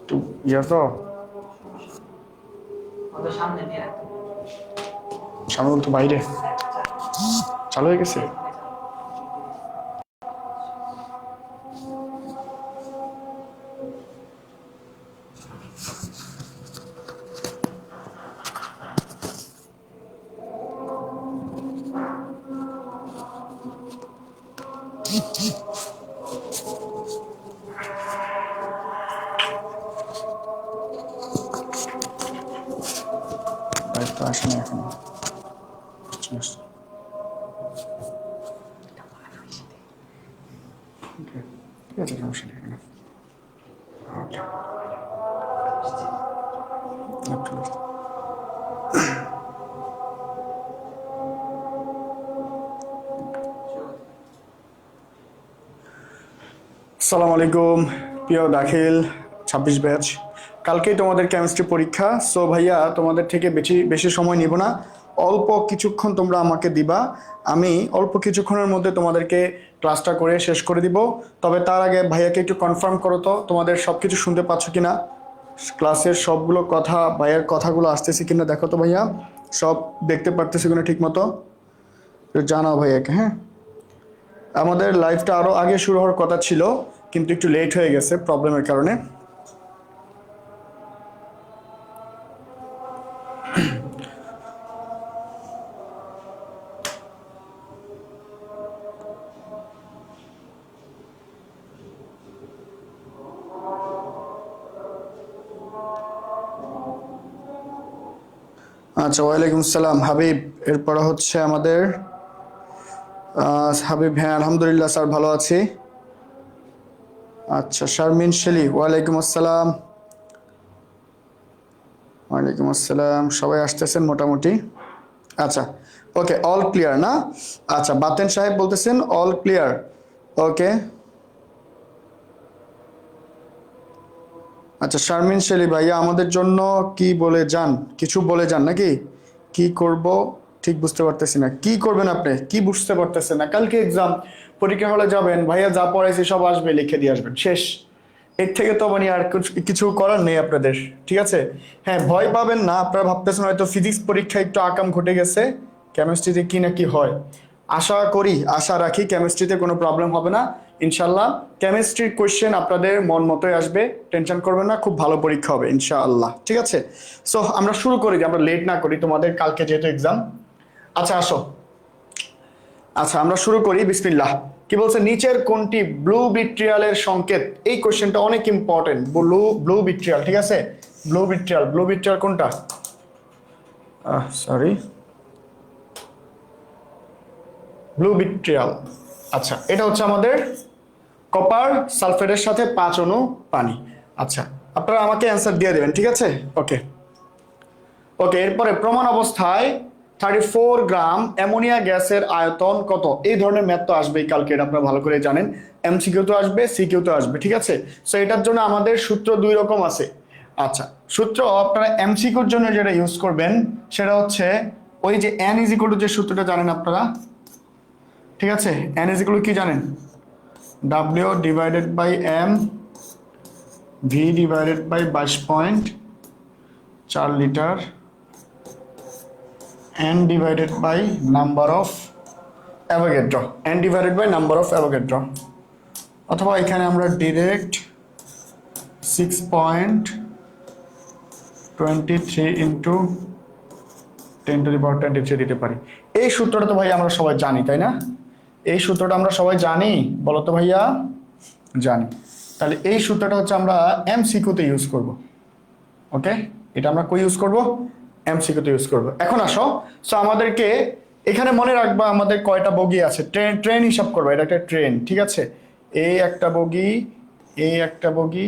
তো ইয়া তো সামনে দিয়ে রাখতে সামনে তো বাইরে চালু হয়ে গেছে। লাইভ তো আসেনি এখনো। Okay, ঠিক আছে, সমস্যা নেই এখানে। Okay. আসসালামু আলাইকুম প্রিয় দাখিল 26 ব্যাচ, কালকেই তোমাদের কেমিস্ট্রি পরীক্ষা। সো ভাইয়া তোমাদের থেকে বেশি বেশি সময় নিব না, অল্প কিছুক্ষণ তোমরা আমাকে দিবা, আমি অল্প কিছুক্ষণের মধ্যে তোমাদেরকে ক্লাসটা করে শেষ করে দিব। তবে তার আগে ভাইয়াকে একটু কনফার্ম করো তো তোমাদের সব কিছু শুনতে পাচ্ছ কিনা, ক্লাসের সবগুলো কথা ভাইয়ার কথাগুলো আসতেছে কিনা দেখো তো ভাইয়া, সব দেখতে পারতেছি কিনা ঠিক মতো জানাও ভাইয়াকে। হ্যাঁ, আমাদের লাইভটা আরো আগে শুরু হওয়ার কথা ছিল কিন্তু একটু লেট হয়ে গেছে প্রবলেমের কারণে। আচ্ছা, ওয়ালাইকুম আসসালাম হাবিব। এরপর হচ্ছে আমাদের হাবিব, হ্যাঁ আলহামদুলিল্লাহ স্যার ভালো আছি। আচ্ছা, শারমিন শেলি, ওয়ালাইকুম আসসালাম। ওয়ালাইকুম আসসালাম, সবাই আসতেছেন মোটামুটি। আচ্ছা, ওকে, অল ক্লিয়ার না? আচ্ছা, বাতেন সাহেব বলতেছেন অল ক্লিয়ার। ওকে, আচ্ছা শারমিন শেলি ভাইয়া আমাদের জন্য কি বলে যান, কিছু বলে যান নাকি? কি করব ঠিক বুঝতে পারতেছি না, কি করবেন আপনি কি বুঝতে পারতেছেন না? কালকে এক্সাম, পরীক্ষা হলে যাবেন, ভাইয়া যা পড়াইছে সব আসবে, লিখে দিয়ে আসবেন, শেষ। এর থেকে তো মানে আর কিছু করার নেই আপনাদের, ঠিক আছে? হ্যাঁ, ভয় পাবেন না, আপনারা ভাবতেছেন হয়তো ফিজিক্স পরীক্ষা একটু আকাম ঘটে গেছে, কেমিস্ট্রিতে কি না কি হয়। আশা করি, আশা রাখি কেমিস্ট্রিতে কোনো প্রবলেম হবে না ইনশাল্লাহ। কেমিস্ট্রির কোয়েশ্চেন আপনাদের মন মতোই আসবে, টেনশন করবেন না, খুব ভালো পরীক্ষা হবে ইনশাআল্লাহ, ঠিক আছে? সো আমরা শুরু করি, আমরা লেট না করি, তোমাদের কালকে যেহেতু এক্সাম। আচ্ছা আসো, আচ্ছা আমরা শুরু করি, বিসমিল্লাহ। কি বলছে, নিচের কোনটি ব্লু বিট্রিয়ালের সংকেত? এই কোশ্চেনটা অনেক ইম্পর্টেন্ট। ব্লু ব্লু বিট্রিয়াল, ঠিক আছে? ব্লু বিট্রিয়াল, ব্লু বিট্রিয়াল কোনটা? Sorry, blue betrayal. আচ্ছা, এটা হচ্ছে আমাদের কপার সালফেটের সাথে 5 অণু পানি। আচ্ছা, আপনারা আমাকে অ্যান্সার দিয়ে দেবেন, ঠিক আছে? ওকে ওকে, এরপরে প্রমাণ অবস্থায় 34 গ্রাম অ্যামোনিয়া গ্যাসের আয়তন কত? এই ধরনের ম্যাথ তো আসবেই কালকে, এটা আপনারা ভালো করে জানেন। এমসিকিউ তো আসবে, সিকিউ তো আসবে, ঠিক আছে? সো এটার জন্য আমাদের সূত্র দুই রকম আছে। আচ্ছা, সূত্র আপনারা এমসিকিউর জন্য যেটা ইউজ করবেন সেটা হচ্ছে ওই যে এন ইজ ইকুয়াল টু, যে সূত্রটা জানেন আপনারা, ঠিক আছে? এন ইজ ইকুয়াল টু কি জানেন? W divided by M, V divided by 22.4 litre, n divided by number of Avogadro, n divided by number of Avogadro, অথবা এখানে আমরা ডিরেক্ট 6.23 ইন্টু 10⁻23 দিতে পারি। এই সূত্রটা তো ভাই আমরা সবাই জানি, তাই না? এই সূত্রটা আমরা সবাই জানি, বলো তো ভাইয়া? জানি। তাহলে এই সূত্রটা হচ্ছে আমরা এমসিকিউতে ইউজ করব। ওকে, এটা আমরা কই ইউজ করব? এমসিকিউতে ইউজ করব। এখন আসো, সো আমাদেরকে এখানে মনে রাখবা আমাদের কয়টা বগি আছে, ট্রেন ট্রেন হিসাব করবো, এটা একটা ট্রেন, ঠিক আছে? এই একটা বগি, এই একটা বগি,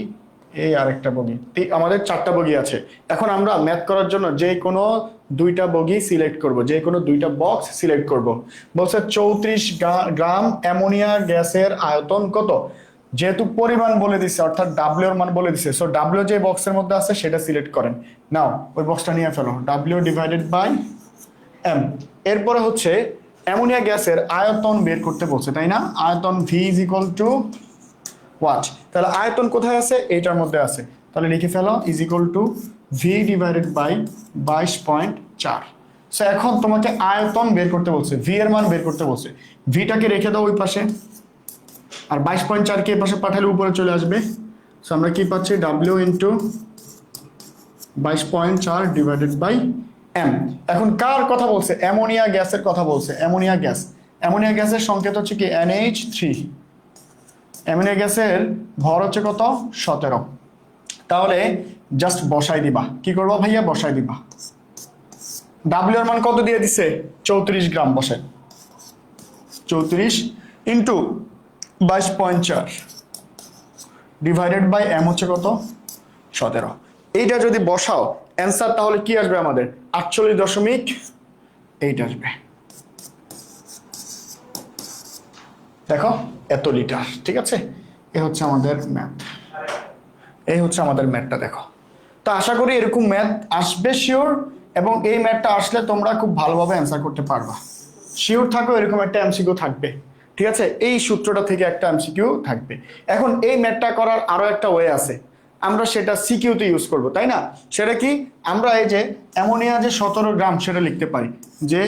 এই আরেকটা বগি, আমাদের 4টা বগি আছে। এখন আমরা ম্যাথ করার জন্য যে কোনো 2টা বগি সিলেক্ট করব, যে কোনো 2টা বক্স সিলেক্ট করব। বলছে 34 গ্রাম অ্যামোনিয়া গ্যাসের আয়তন কত? যেহেতু পরিমাণ বলে দিছে, অর্থাৎ ডাব্লিউ এর মান বলে দিছে, সো ডাব্লিউ যে বক্সের মধ্যে আছে সেটা সিলেক্ট করেন। নাও ওই বক্সটা নিয়ে ফেলো, ডাব্লিউ ডিভাইডেড বাই এম। এরপরে হচ্ছে অ্যামোনিয়া গ্যাসের আয়তন বের করতে বলছে, তাই না? আয়তন V is equal to what? তাহলে আয়তন কোথায় আছে? এইটার মধ্যে আছে। তাহলে লিখে ফেলো is equal to V divided by 22.4। So এখন তোমাকে আয়তন বের করতে বলছে, ভি এর মান বের করতে বলছে। ভিটাকে রেখে দাও ওই পাশে, আর 22.4 কে এই পাশে পাঠালে উপরে চলে আসবে। সো আমরা কি পাচ্ছি, W into 22.4 divided by M. এখন কার কথা বলছে? অ্যামোনিয়া গ্যাসের কথা বলছে। অ্যামোনিয়া গ্যাস, অ্যামোনিয়া গ্যাসের সংকেত হচ্ছে কি NH3। অ্যামোনিয়া গ্যাসের ভর হচ্ছে কত, 17। তাহলে জাস্ট বসাই দিবা। কি করবো ভাইয়া, বসাই দিবা। ডাব্লিউ এর মান কত দিয়ে দিছে, 34 গ্রাম। বসে 34 ইন্টু 22.4 ডিভাইডেড বাই এম হচ্ছে কত, 17। এইটা যদি বসাও অ্যান্সার তাহলে কি আসবে আমাদের, 48.8 আসবে। দেখো এত লিটার, ঠিক আছে। এ হচ্ছে আমাদের ম্যাথ, এই হচ্ছে আমাদের ম্যাথটা। দেখো তো আশা করি এরকম ম্যাথ আসবে শিওর, এবং এই ম্যাথটা আসলে তোমরা খুব ভালোভাবে অ্যান্সার করতে পারবা। শিওর থাকো এরকম একটা এমসিকিউ থাকবে, ঠিক আছে। এই সূত্রটা থেকে একটা এমসিকিউ থাকবে। এখন এই ম্যাথটা করার আরো একটা ওয়ে আছে, আমরা সেটা সিকিউতে ইউজ করব, তাই না? সেটা কি, আমরা এই যে অ্যামোনিয়া যে 17 গ্রাম সেটা লিখতে পারি যে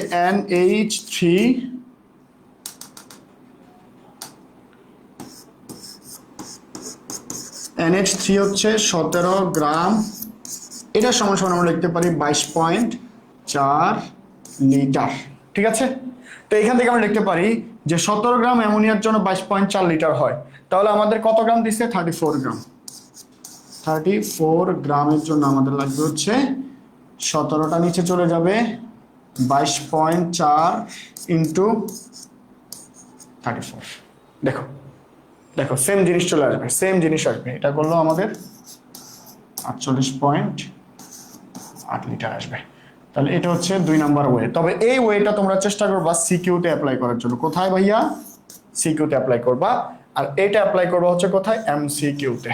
NH3 হচ্ছে 17 গ্রাম, এটা সমান সমান আমরা লিখতে পারি 22.4 লিটার, ঠিক আছে। তো এখান থেকে আমরা লিখতে পারি যে 17 গ্রাম অ্যামোনিয়ার জন্য 22.4 লিটার হয়, তাহলে আমাদের কত গ্রাম দিচ্ছে, 34 গ্রাম। 34 গ্রামের জন্য আমাদের লাগবে হচ্ছে 17টা নিচে চলে যাবে, 22.4 ইন্টু 34। দেখো দেখো সেম জিনিস চলে আসবে, সেম জিনিস আসবে। এটা করলো আমাদের 48.8 লিটার আসবে। তাহলে এটা হচ্ছে 2 নাম্বার ওয়ে। তবে এই ওয়েটা তোমরা চেষ্টা করবা সিকিউতে অ্যাপ্লাই করার জন্য। কোথায় ভাইয়া, সিকিউতে অ্যাপ্লাই করবা। আর এটা অ্যাপ্লাই করবা হচ্ছে কোথায়, এমসিকিউতে,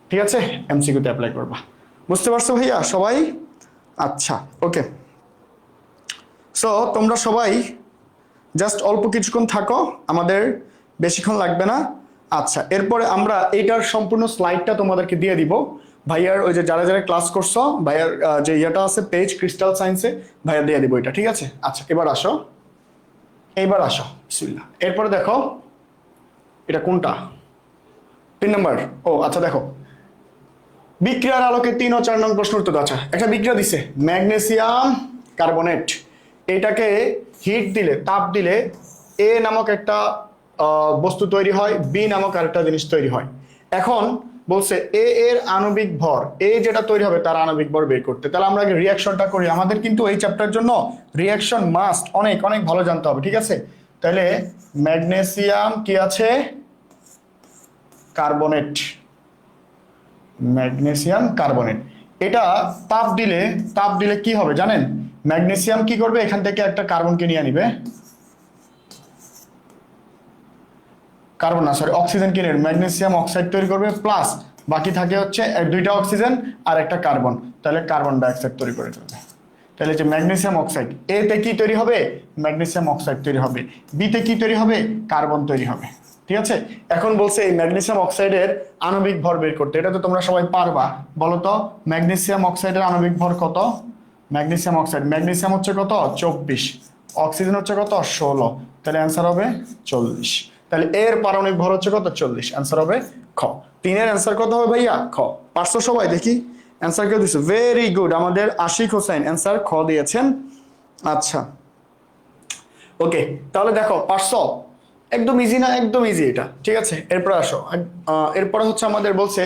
ঠিক আছে। এমসিকিউতে অ্যাপ্লাই করবা। বুঝতে পারছো ভাইয়া সবাই? আচ্ছা ওকে। সো তোমরা সবাই জাস্ট অল্প কিছুক্ষণ থাকো, আমাদের বেশিক্ষণ লাগবে না। আচ্ছা এরপরে আমরা এইটার সম্পূর্ণ স্লাইডটা তোমাদেরকে দিয়ে দিব। ভাইয়ার ওই যে যারা যারা ক্লাস করছো, ভাইয়ার যে ইয়েটা আছে পেজ ক্রিস্টাল সায়েন্সে, ভাইয়া দিয়ে দিব এটা, ঠিক আছে। আচ্ছা এবার আসো, এইবার আসো বিসমিল্লাহ। এরপরে দেখো এটা কোনটা, 3 নাম্বার। ও আচ্ছা দেখো, বিক্রিয়ার আলোকে 3 ও 4 নং প্রশ্ন উত্তর। আচ্ছা একটা বিক্রিয়া দিছে ম্যাগনেসিয়াম কার্বনেট, এটাকে হিট দিলে, তাপ দিলে এ নামক একটা বস্তু তৈরি হয়, বি নামক আরেকটা জিনিস তৈরি হয়। এখন বলছে এ এর আণবিক ভর, এ যেটা তৈরি হবে তার আণবিক ভর বের করতে। তাহলে আমরা আগে রিয়াকশনটা করি। আমাদের কিন্তু এই চ্যাপ্টারের জন্য রিয়াকশন মাস্ট, অনেক অনেক ভালো জানতে হবে, ঠিক আছে। তাহলে ম্যাগনেসিয়াম কি আছে, কার্বনেট, ম্যাগনেসিয়াম কার্বনেট। এটা তাপ দিলে, তাপ দিলে কি হবে জানেন, ম্যাগনেসিয়াম কি করবে, এখান থেকে একটা কার্বনকে নিয়ে নিবে, কার্বন না সরি অক্সিজেন কিনে ম্যাগনেসিয়াম অক্সাইড তৈরি করবে, প্লাস বাকি থাকে হচ্ছে 2টা অক্সিজেন আর একটা কার্বন, তাহলে কার্বন ডাইঅক্সাইড তৈরি করে ফেলবে। তাহলে যে ম্যাগনেসিয়াম অক্সাইড, এ তে কি তৈরি হবে, ম্যাগনেসিয়াম অক্সাইড তৈরি হবে, বি তে কি তৈরি হবে, কার্বন তৈরি হবে, ঠিক আছে। এখন বলছে এই ম্যাগনেসিয়াম অক্সাইডের আণবিক ভর বের করতে। এটা তো তোমরা সবাই পারবা, বলো তো ম্যাগনেসিয়াম অক্সাইডের আণবিক ভর কত। ম্যাগনেসিয়াম অক্সাইড, ম্যাগনেসিয়াম হচ্ছে কত 24, অক্সিজেন হচ্ছে কত 16, তাহলে অ্যান্সার হবে 40। তাহলে এর পারমাণবিক ভর হচ্ছে কত 40, অ্যান্সার হবে খ। 3 এর অ্যান্সার কত হবে ভাইয়া, খ। পারছো সবাই? দেখি অ্যান্সার কে দিছো, ভেরি গুড। আমাদের আশিক হোসেন অ্যান্সার খ দিয়েছেন। আচ্ছা ওকে, তাহলে দেখো পারছো, একদম ইজি না, একদম ইজি এটা, ঠিক আছে। এরপরে আসো, এরপরে হচ্ছে আমাদের বলছে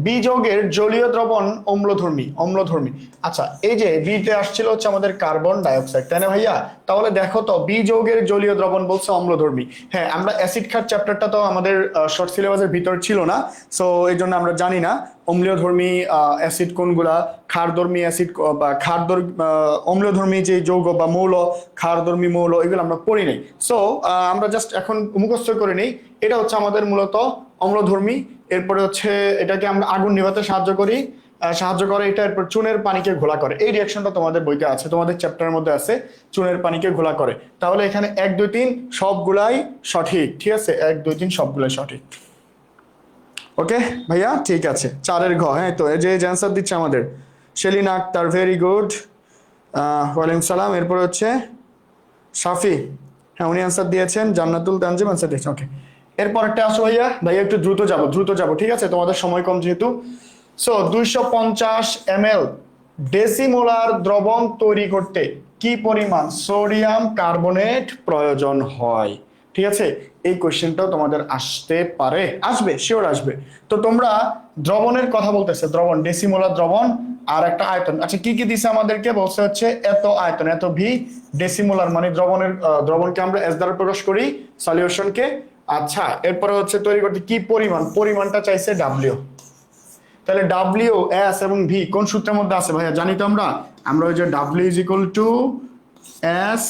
বি যৌগের জলীয় দ্রবণ অম্লধর্মী, অম্লধর্মী। আচ্ছা এই যে বিতে আসছিল হচ্ছে আমাদের কার্বন ডাইঅক্সাইড, তাই না ভাইয়া? তাহলে দেখো তো বি যৌগের জলীয় দ্রবণ বলছে অম্লধর্মী। হ্যাঁ আমরা অ্যাসিড ক্ষার চ্যাপ্টারটা তো আমাদের শর্ট সিলেবাসের ভিতর ছিল না, সো এই জন্য আমরা জানি না অম্লধর্মী অ্যাসিড কোনগুলা, ক্ষারধর্মী অ্যাসিড বা অম্লধর্মী যে যৌগ বা মৌল, ক্ষারধর্মী মৌল, এগুলো আমরা পড়ি নাই। সো আমরা জাস্ট এখন মুখস্থ করে নেই। এটা হচ্ছে আমাদের মূলত অম্লধর্মী। এরপরে হচ্ছে এটাকে আমরা আগুন নিভাতে সাহায্য করে এটা। এরপর চুনের পানিকে ঘোলা করে, এই রিঅ্যাকশনটা তোমাদের বইতে আছে, তোমাদের চ্যাপ্টারের মধ্যে আছে, চুনের পানিকে ঘোলা করে। তাহলে এখানে 1 2 3 সবগুলাই সঠিক, ঠিক আছে, 1 2 3 সবগুলাই সঠিক। ওকে ভাইয়া, ঠিক আছে, 4-এর ঘ। হ্যাঁ, তো এই যে অ্যান্সার দিচ্ছে আমাদের সেলিনা আক্তার, ভেরি গুড। ওয়ালাইকুম সালাম। এরপর হচ্ছে শাফি, হ্যাঁ উনি অ্যান্সার দিয়েছেন। জান্নাতুল তানজিম অ্যান্সার দিয়েছেন। ওকে, এরপর একটা আসো ভাইয়া। ভাইয়া একটু দ্রুত যাব, ঠিক আছে, তোমাদের সময় কম যেহেতু। সো 250 ml ডেসিমোলার দ্রবণ তৈরি করতে কি পরিমাণ সোডিয়াম কার্বনেট প্রয়োজন হয়? ঠিক আছে, এই কোশ্চেনটাও তোমাদের আসতে পারে, আসবে, শিওর আসবে। তো তোমরা দ্রবণের কথা বলতেছে, দ্রবণ, ডেসিমোলার দ্রবণ, আর একটা আয়তন। আচ্ছা, কি কি দিছে আমাদেরকে? বলছে হচ্ছে এত আয়তন, এত ভি, ডেসিমোলার মানে দ্রবণের দ্রবণকে আমরা এস দ্বারা প্রকাশ করি, সলিউশনকে। আচ্ছা, এরপরে হচ্ছে তৈরি করতে কি পরিমাণ, পরিমাণটা চাইছে ডাব্লিউ। তাহলে ডাব্লিউ, এস এবং ভি কোন সূত্রের মধ্যে আছে ভাইয়া? জানি তো আমরা ওই যে W is equal to S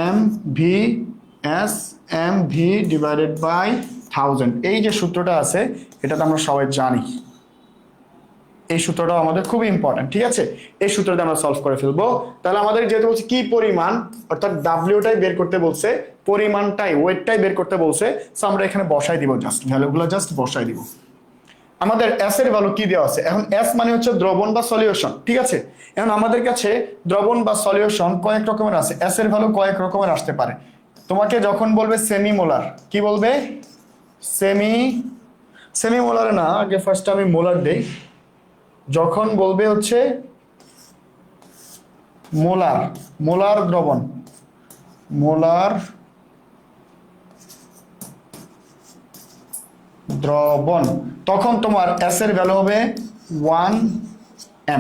M V, S M V divided by 1000, এই যে সূত্রটা আছে এটা তো আমরা সবাই জানি। এই সূত্রটা আমাদের খুব ইম্পর্টেন্ট, ঠিক আছে, এই সূত্রটা আমরা সলভ করে ফেলবো। তাহলে আমাদের যেহেতু বলছে কি পরিমাণ, অর্থাৎ ডাব্লিউটাই বের করতে বলছে, পরিমাণটাই, ওয়েটটাই বের করতে বলছে, সো আমরা এখানে বসাই দিব, জাস্ট ভ্যালুগুলো জাস্ট বসাই দিব। আমাদের এস এর ভ্যালু কি দেওয়া আছে? এখন এস মানে হচ্ছে দ্রবণ বা সলিউশন, ঠিক আছে। এখন আমাদের কাছে দ্রবণ বা সলিউশন কয়েক রকমের আছে, এস এর ভ্যালু কয়েক রকমের আসতে পারে। তোমাকে যখন বলবে সেমি মোলার, কি বলবে? সেমি মোলার না, আগে ফার্স্ট আমি মোলার দেই। যখন বলবে হচ্ছে মোলার দ্রবণ, মোলার দ্রবণ, তখন তোমার এস এর ভ্যালু হবে 1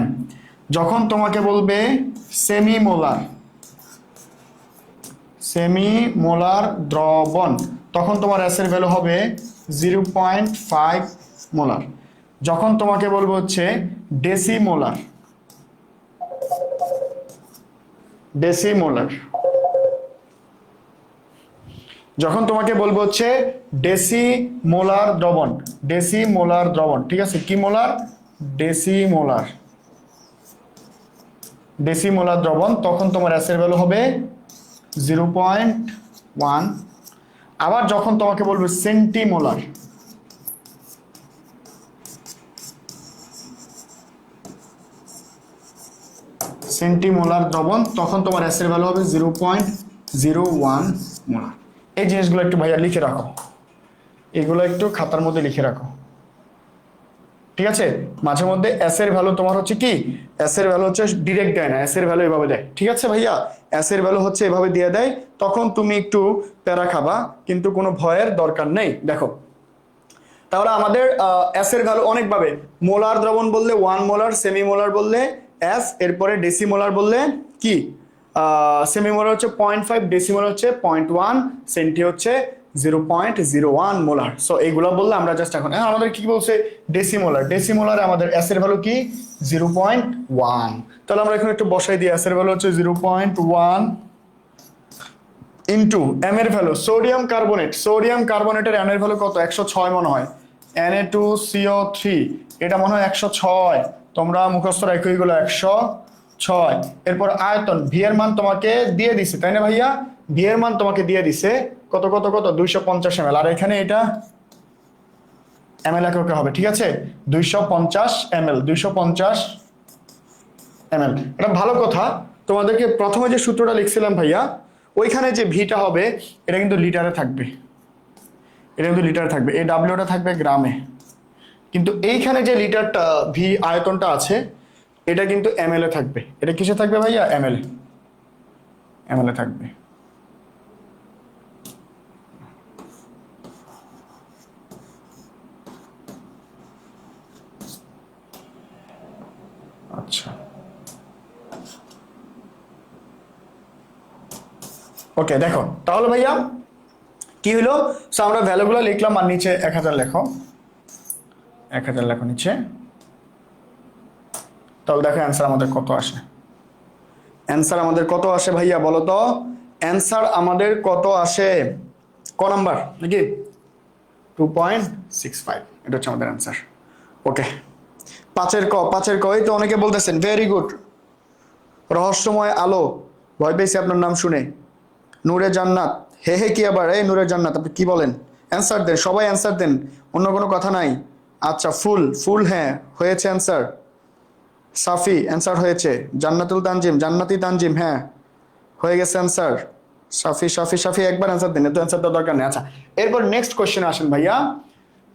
m। যখন তোমাকে বলবে সেমি মোলার দ্রবণ, তখন তোমার এস এর ভ্যালু হবে 0.5 মোলার। যখন তোমাকে বলবো হচ্ছে ডেসিমোলার, যখন তোমাকে বলবো হচ্ছে ডেসিমোলার দ্রবণ, ঠিক আছে, কি মোলার? ডেসিমোলার দ্রবণ, তখন তোমার এস এর ভ্যালু হবে 0.1। আবার যখন তোমাকে বলবে সেন্টিমোলার, দ্রবণ, তখন তোমার এস এর ভ্যালু হবে 0.01 মোলার। এই জিনিসগুলো একটু ভাইয়া লিখে রাখো, এগুলো একটু খাতার মধ্যে লিখে রাখো, ঠিক আছে। মাঝে মধ্যে এস এর ভ্যালু তোমার হচ্ছে কি, এস এর ভ্যালু হচ্ছে ডিরেক্ট দেয় না, এস এর ভ্যালু এভাবে দেয়, ঠিক আছে ভাইয়া, এস এর ভ্যালু হচ্ছে এভাবে দিয়ে দেয়, তখন তুমি একটু প্যারা খাবা, কিন্তু কোনো ভয়ের দরকার নেই। দেখো, তাহলে আমাদের এস এর ভ্যালু অনেকভাবে, মোলার দ্রবণ বললে 1 মোলার, সেমি মোলার বললে এস, এরপরে ডেসিমোলার বললে কি, সেমি মোলার হচ্ছে 0.5, ডেসিমোলার হচ্ছে 0.1, সেন্টি হচ্ছে 0.01 মোলার। সো এইগুলো বললে আমরা জাস্ট এখন আমাদের কি বলছে ডেসিমোলার আমাদের এস এর ভ্যালু কি 0.1। তাহলে আমরা এখানে একটু বসাই দিই, এস এর ভ্যালু হচ্ছে 0.1 ইন্টু এম এর ভ্যালু, সোডিয়াম কার্বনেটের এন এর ভ্যালু কত? 106 মনে হয়। Na2CO3 এটা মনে হয় 106, তোমরা মুখস্থ রাখো এগুলো 106। এরপর আয়তন, ভি এর মান তোমাকে দিয়ে দিছে, তাই না ভাইয়া? ভি এর মান তোমাকে দিয়ে দিছে কত 250 ml, আর এখানে এটা ml এককে হবে, ঠিক আছে, 250 ml। এটা ভালো কথা, তোমাদেরকে প্রথমে যে সূত্রটা লিখছিলাম ভাইয়া, ওইখানে যে ভিটা হবে এটা কিন্তু লিটারে থাকবে, এই ডাব্লিউটা থাকবে গ্রামে, কিন্তু এইখানে যে লিটারটা ভি আয়তনটা আছে এটা কিন্তু এমএল এ থাকবে। এটা কিসে থাকবে ভাইয়া? এমএল এ থাকবে। আচ্ছা, ওকে, দেখো তাহলে ভাইয়া কি হলো, আমরা ভ্যালুগুলো লিখলাম, আর নিচে 1000 লেখো, 1000 লেখো নিচে। তাহলে দেখো অ্যান্সার আমাদের কত আসে, ভাইয়া বলো তো, অ্যান্সার আমাদের কত আসে? ক নাম্বার নাকি? 2.65, এটা হচ্ছে আমাদের অ্যান্সার। ওকে, পাঁচের ক, এই তো অনেকে বলতেছেন, ভেরি গুড। রহস্যময় আলো, ভয় পেয়েছি আপনার নাম শুনে। নূরে জান্নাত, হে কি আবার? এই নূরে জান্নাত, আপনি কি বলেন? অ্যান্সার দেন, সবাই অ্যান্সার দেন। অন্য কোনো কথা নাই? আচ্ছা ফুল ফুল, হ্যাঁ হয়েছে অ্যান্সার। সাফি অ্যান্সার হয়েছে। জান্নাতুল তানজিম, জান্নাতি তানজিম, হ্যাঁ হয়ে গেছে অ্যান্সার। সাফি সাফি সাফি একবার অ্যান্সার দিন, এত অ্যান্সার দেওয়ার দরকার নেই। আচ্ছা এরপর নেক্সট কোশ্চেন আসেন ভাইয়া।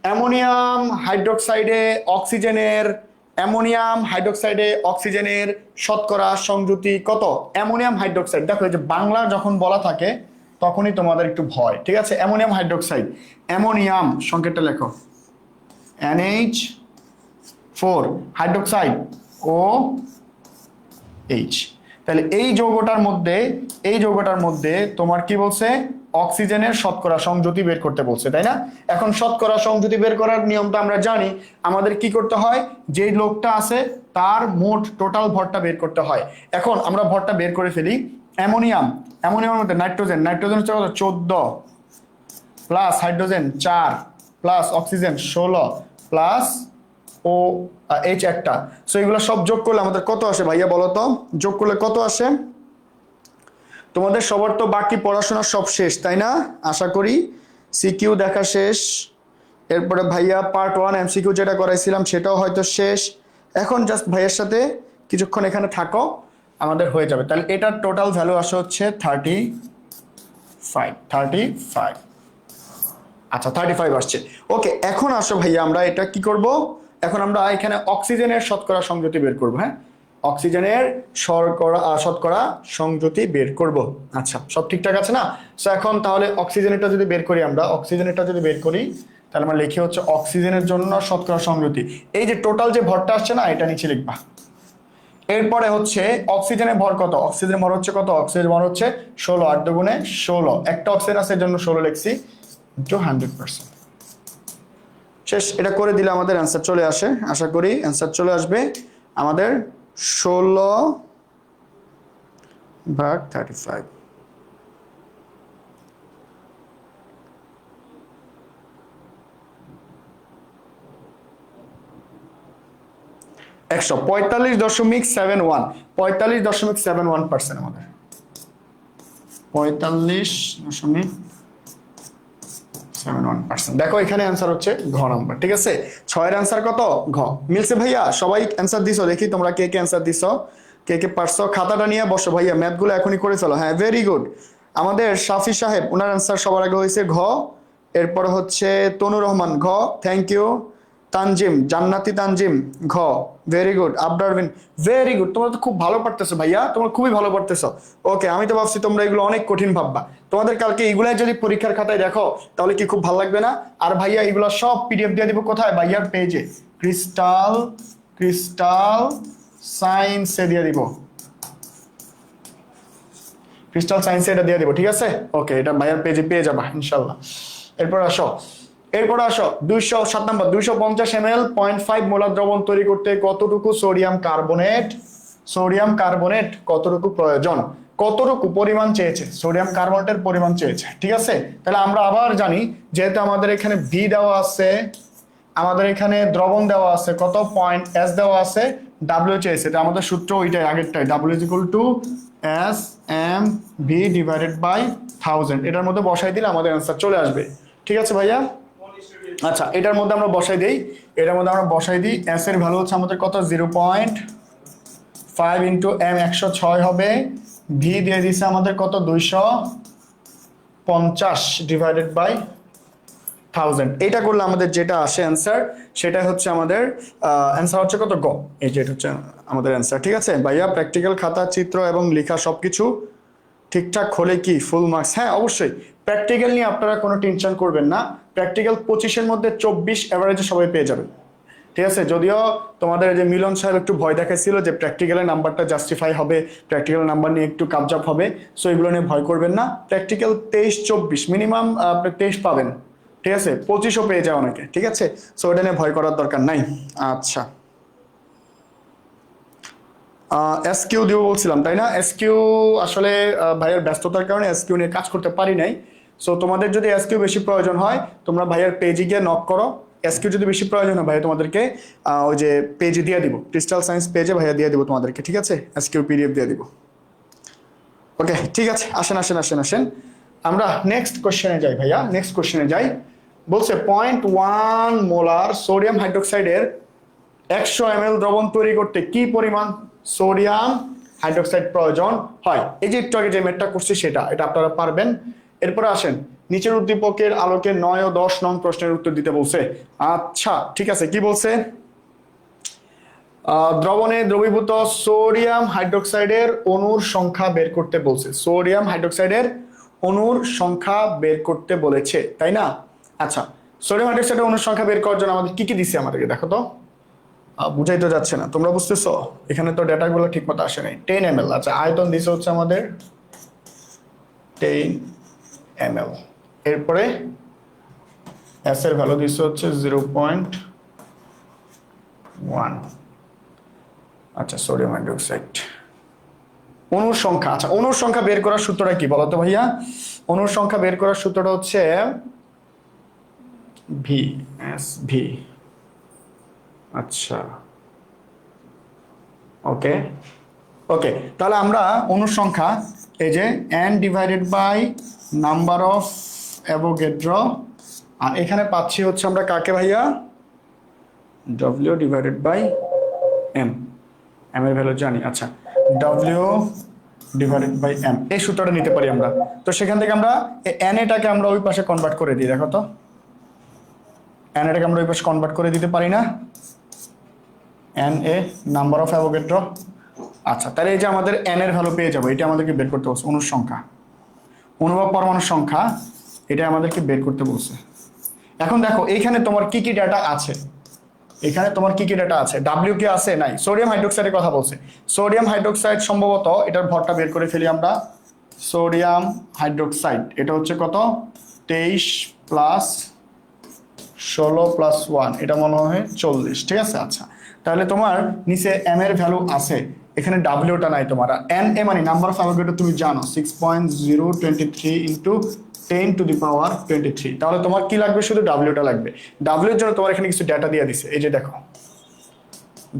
অ্যামোনিয়াম হাইড্রোক্সাইডে অক্সিজেনের, অ্যামোনিয়াম হাইড্রোক্সাইডে অক্সিজেনের শতকরা সংযুতি কত? অ্যামোনিয়াম হাইড্রোক্সাইড, দেখো এই যে বাংলা যখন বলা থাকে তখনই তোমাদের একটু ভয়, ঠিক আছে? অ্যামোনিয়াম হাইড্রোক্সাইড, অ্যামোনিয়াম সংকেতটা লেখো NH4, হাইড্রোক্সাইড OH। তাহলে এই যৌগটার মধ্যে তোমার কি বলছে? অক্সিজেনের শতকরা সংযুতি বের করতে বলছে, তাই না? এখন শতকরা সংযুতি বের করার নিয়মটা আমরা জানি। আমাদের কি করতে হয়? যে লোকটা আছে তার মোট টোটাল ভরটা বের করতে হয়। এখন আমরা ভরটা বের করে ফেলি। অ্যামোনিয়ামের মধ্যে নাইট্রোজেন হচ্ছে কত? 14 plus hydrogen 4 plus oxygen 16 plus OH একটা। সো এগুলো সব যোগ করলে আমাদের কত আসে ভাইয়া বলো তো? যোগ করলে কত আসে? তোমাদের সবার তো বাকি পড়াশোনা সব শেষ, তাই না? আশা করি সিকিউ দেখা শেষ, এরপরে ভাইয়া পার্ট 1 MCQ যেটা করাইছিলাম সেটাও হয়তো শেষ। এখন জাস্ট ভাইয়ের সাথে কিছুক্ষণ এখানে থাকো, আমাদের হয়ে যাবে। তাহলে এটার টোটাল ভ্যালু আসে হচ্ছে 35। আচ্ছা 35 আসছে। ওকে, এখন আসো ভাইয়া আমরা এটা কি করব? এখন আমরা এখানে অক্সিজেনের শতকরা সংযুতি বের করব। হ্যাঁ, অক্সিজেনের শতকরা সংযুতি বের করব। আচ্ছা সব ঠিকঠাক আছে না? সো এখন তাহলে অক্সিজেনেরটা যদি বের করি, তাহলে আমরা লিখি হচ্ছে অক্সিজেনের জন্য শতকরা সংযুতি। এই যে টোটাল যে ভরটা আসছে না, এটা নিচে লিখবা। এরপরে হচ্ছে অক্সিজেনের ভর কত? অক্সিজেনের ভর হচ্ছে কত? অক্সিজেনের ভর হচ্ছে 16, 8 দুগুণে 16। একটা অক্সিজেন আছে এর জন্য 16 লিখছি, 100%। শেষ। এটা করে দিলে আমাদের অ্যান্সার চলে আসে। আশা করি অ্যান্সার চলে আসবে আমাদের 16/35। 145.71, 45.71% আমাদের, 45.71%। দেখো এখানে অ্যান্সার হচ্ছে ঘ নাম্বার, ঠিক আছে? 6 এর অ্যান্সার কত? ঘ। মিলছে ভাইয়া? সবাই অ্যান্সার দিছো? দেখি তোমরা কে কে অ্যান্সার দিছো, কে কে পারছো। খাতাটা নিয়ে বসো ভাইয়া, ম্যাথগুলো এখনই করে ফেলো। হ্যাঁ ভেরি গুড। আমাদের শাফি সাহেব, ওনার অ্যান্সার সবার আগে হয়েছে ঘ। এরপর হচ্ছে তনু রহমান ঘ, থ্যাংক ইউ। তানজিম, জান্নাতি তানজিম ঘ, ভেরি গুড। আবরারবিন, ভেরি গুড। তোমরা তো খুব ভালো পারতেছো ভাইয়া, তোমরা খুবই ভালো পারতেছো। ওকে, আমি তো ভাবছি তোমরা এগুলো অনেক কঠিন ভাববা। তোমাদের কালকে এগুলাই যদি পরীক্ষার খাতায় দেখো তাহলে কি খুব ভালো লাগবে না? আর ভাইয়া এগুলো সব PDF দিয়ে দিব কোথায়? ভাইয়ার পেজে, ক্রিস্টাল সায়েন্সে দিয়ে দিব, ক্রিস্টাল সায়েন্সে এটা দিয়ে দিব, ঠিক আছে? ওকে, এটা ভাইয়ার পেজে পেয়ে যাবা ইনশাল্লাহ। এরপর আসো 207 নম্বর, 250 ml 0.5 মোলার দ্রবণ তৈরি করতে কতটুকু সোডিয়াম কার্বনেট কতটুকু প্রয়োজন? কতটুকু পরিমাণ চেয়েছে? সোডিয়াম কার্বনেটের পরিমাণ চেয়েছে, ঠিক আছে? তাহলে আমরা আবার জানি, যেহেতু আমাদের এখানে ভি দেওয়া আছে, আমাদের এখানে দ্রবণ দেওয়া আছে কত, S দেওয়া আছে, W চেয়েছে। এটা আমাদের সূত্র ওইটাই, আগেরটাই, W = S/mV/1000। এটার মধ্যে বসাই দিলে আমাদের অ্যান্সার চলে আসবে, ঠিক আছে ভাইয়া? আচ্ছা এটার মধ্যে আমরা বসাই দিই, S এর ভ্যালু হচ্ছে আমাদের কত? 0.5 × m 106 হবে। ভি দিয়ে দিছে আমাদের কত? 250/1000। এটা করলে আমাদের যেটা আসে অ্যান্সার, সেটা হচ্ছে আমাদের অ্যান্সার হচ্ছে কত? গ। এই যে এটা হচ্ছে আমাদের অ্যান্সার, ঠিক আছে ভাইয়া? প্র্যাকটিক্যাল খাতা, চিত্র এবং লেখা সবকিছু ঠিকঠাক হলে কি ফুল মার্কস? হ্যাঁ অবশ্যই। প্র্যাকটিক্যাল নিয়ে আপনারা কোনো টেনশন করবেন না। প্র্যাকটিক্যাল 25-এর মধ্যে 24 এভারেজে সবাই পেয়ে যাবে, ঠিক আছে? যদিও তোমাদের যে মিলন সাহেব একটু ভয় দেখাইছিল যে প্র্যাকটিক্যালের নাম্বারটা জাস্টিফাই হবে, প্র্যাকটিক্যাল নাম্বার নিয়ে একটু কাবজাব হবে, সো এগুলো নিয়ে ভয় করবেন না। প্র্যাকটিক্যাল 23-24 মিনিমাম আপনি 23 পাবেন, ঠিক আছে? 25ও পেয়ে যায় অনেকে, ঠিক আছে? সো ওটা নিয়ে ভয় করার দরকার নাই। আচ্ছা SQ দিব বলছিলাম, তাই না? SQ আসলে ভাইয়ের ব্যস্ততার কারণে SQ নিয়ে কাজ করতে পারি নাই। সো তোমাদের যদি SQ বেশি প্রয়োজন হয় তোমরা ভাইয়ের পেজে গিয়ে নক করো। SQ যদি বেশি প্রয়োজন হয় ভাইয়া তোমাদেরকে ওই যে পেজে দিয়ে দিব, ক্রিস্টাল সায়েন্স পেজে ভাইয়া দিয়ে দিব তোমাদেরকে, ঠিক আছে? SQ PDF দিয়ে দিব। ওকে ঠিক আছে, আসেন আমরা নেক্সট কোশ্চেনে যাই ভাইয়া। নেক্সট কোশ্চেনে যাই। বলছে 0.1 মোলার সোডিয়াম হাইড্রোক্সাইডের 100 ml দ্রবণ তৈরি করতে কি পরিমাণ সোডিয়াম হাইড্রোক্সাইড প্রয়োজন হয়। এই যে একটু আগে যে ম্যাথটা করছি এটা আপনারা পারবেন। এরপরে আসেন নিচের উদ্দীপকের আলোকে 9 ও 10 নং প্রশ্নের উত্তর দিতে বলছে। আচ্ছা ঠিক আছে, কি বলছে? দ্রবণে দ্রবীভূত সোডিয়াম হাইড্রোক্সাইডের অণুর সংখ্যা বের করতে বলছে। সোডিয়াম হাইড্রোক্সাইডের অণুর সংখ্যা বের করতে বলেছে, তাই না? আচ্ছা, সোডিয়াম হাইড্রোক্সাইডের অণুর সংখ্যা বের করার জন্য আমাদের কি কি দিছে, আমাদেরকে দেখো তো। বুঝাই তো যাচ্ছে না, তোমরা বুঝতেছো? এখানে তো ডেটাগুলো ঠিক মতো আসে নাই। 10 ml। আচ্ছা, আয়তন দিছে হচ্ছে আমাদের 10 ml। এরপরে এস এর ভ্যালু দিছে হচ্ছে 0.1। আচ্ছা, সোডিয়াম হাইড্রোক্সাইড অণুর সংখ্যা। আচ্ছা, অণুর সংখ্যা বের করার সূত্রটা কি বলতো ভাইয়া? অণুর সংখ্যা বের করার সূত্রটা হচ্ছে ভি এস ভি। আচ্ছা ওকে ওকে, তাহলে আমরা অণুর সংখ্যা এই যে n divided by number of Avogadro, আর এখানে পাচ্ছি হচ্ছে আমরা কাকে ভাইয়া? w divided by m। m এর ভ্যালু জানি। আচ্ছা, w ডিভাইডেড বাই m, এই সূত্রটা নিতে পারি আমরা। তো সেখান থেকে আমরা n এটাকে আমরা ওই পাশে কনভার্ট করে দিই। দেখো তো, n এটাকে আমরা ওই পাশে কনভার্ট করে দিতে পারি না? n A number of Avogadro. আচ্ছা, তাহলে এই যে আমাদের n এর ভ্যালু পেয়ে যাবো, এটা আমাদেরকে বের করতে বলছে। অণুর সংখ্যা, অণু বা পরমাণুর সংখ্যা, এটা আমাদেরকে বের করতে বলছে। এখন দেখো এইখানে তোমার কি কি ডাটা আছে, এখানে তোমার কি কি ডাটা আছে? ডাব্লিউ কি আছে? নাই। সোডিয়াম হাইড্রোক্সাইডের কথা বলছে। সোডিয়াম হাইড্রোক্সাইড সম্ভবত এটার ভরটা বের করে ফেলি আমরা। সোডিয়াম হাইড্রোক্সাইড এটা হচ্ছে কত? 23 প্লাস 16 প্লাস 1, এটা মনে হয় 40। ঠিক আছে। আচ্ছা, তাহলে তোমার নিচে m এর ভ্যালু আছে, এখানে ডাব্লিউটা নাই তোমার। আর n এ মানে নাম্বার অফ অ্যাভোগাড্রো তুমি জানো 6.023 ইন্টু 10 টু দি পাওয়ার 23। তাহলে তোমার কি লাগবে? শুধু ডাব্লিউটা লাগবে। ডাব্লিউ এর জন্য তোমার এখানে কিছু ডেটা দিয়ে দিছে, এই যে দেখো।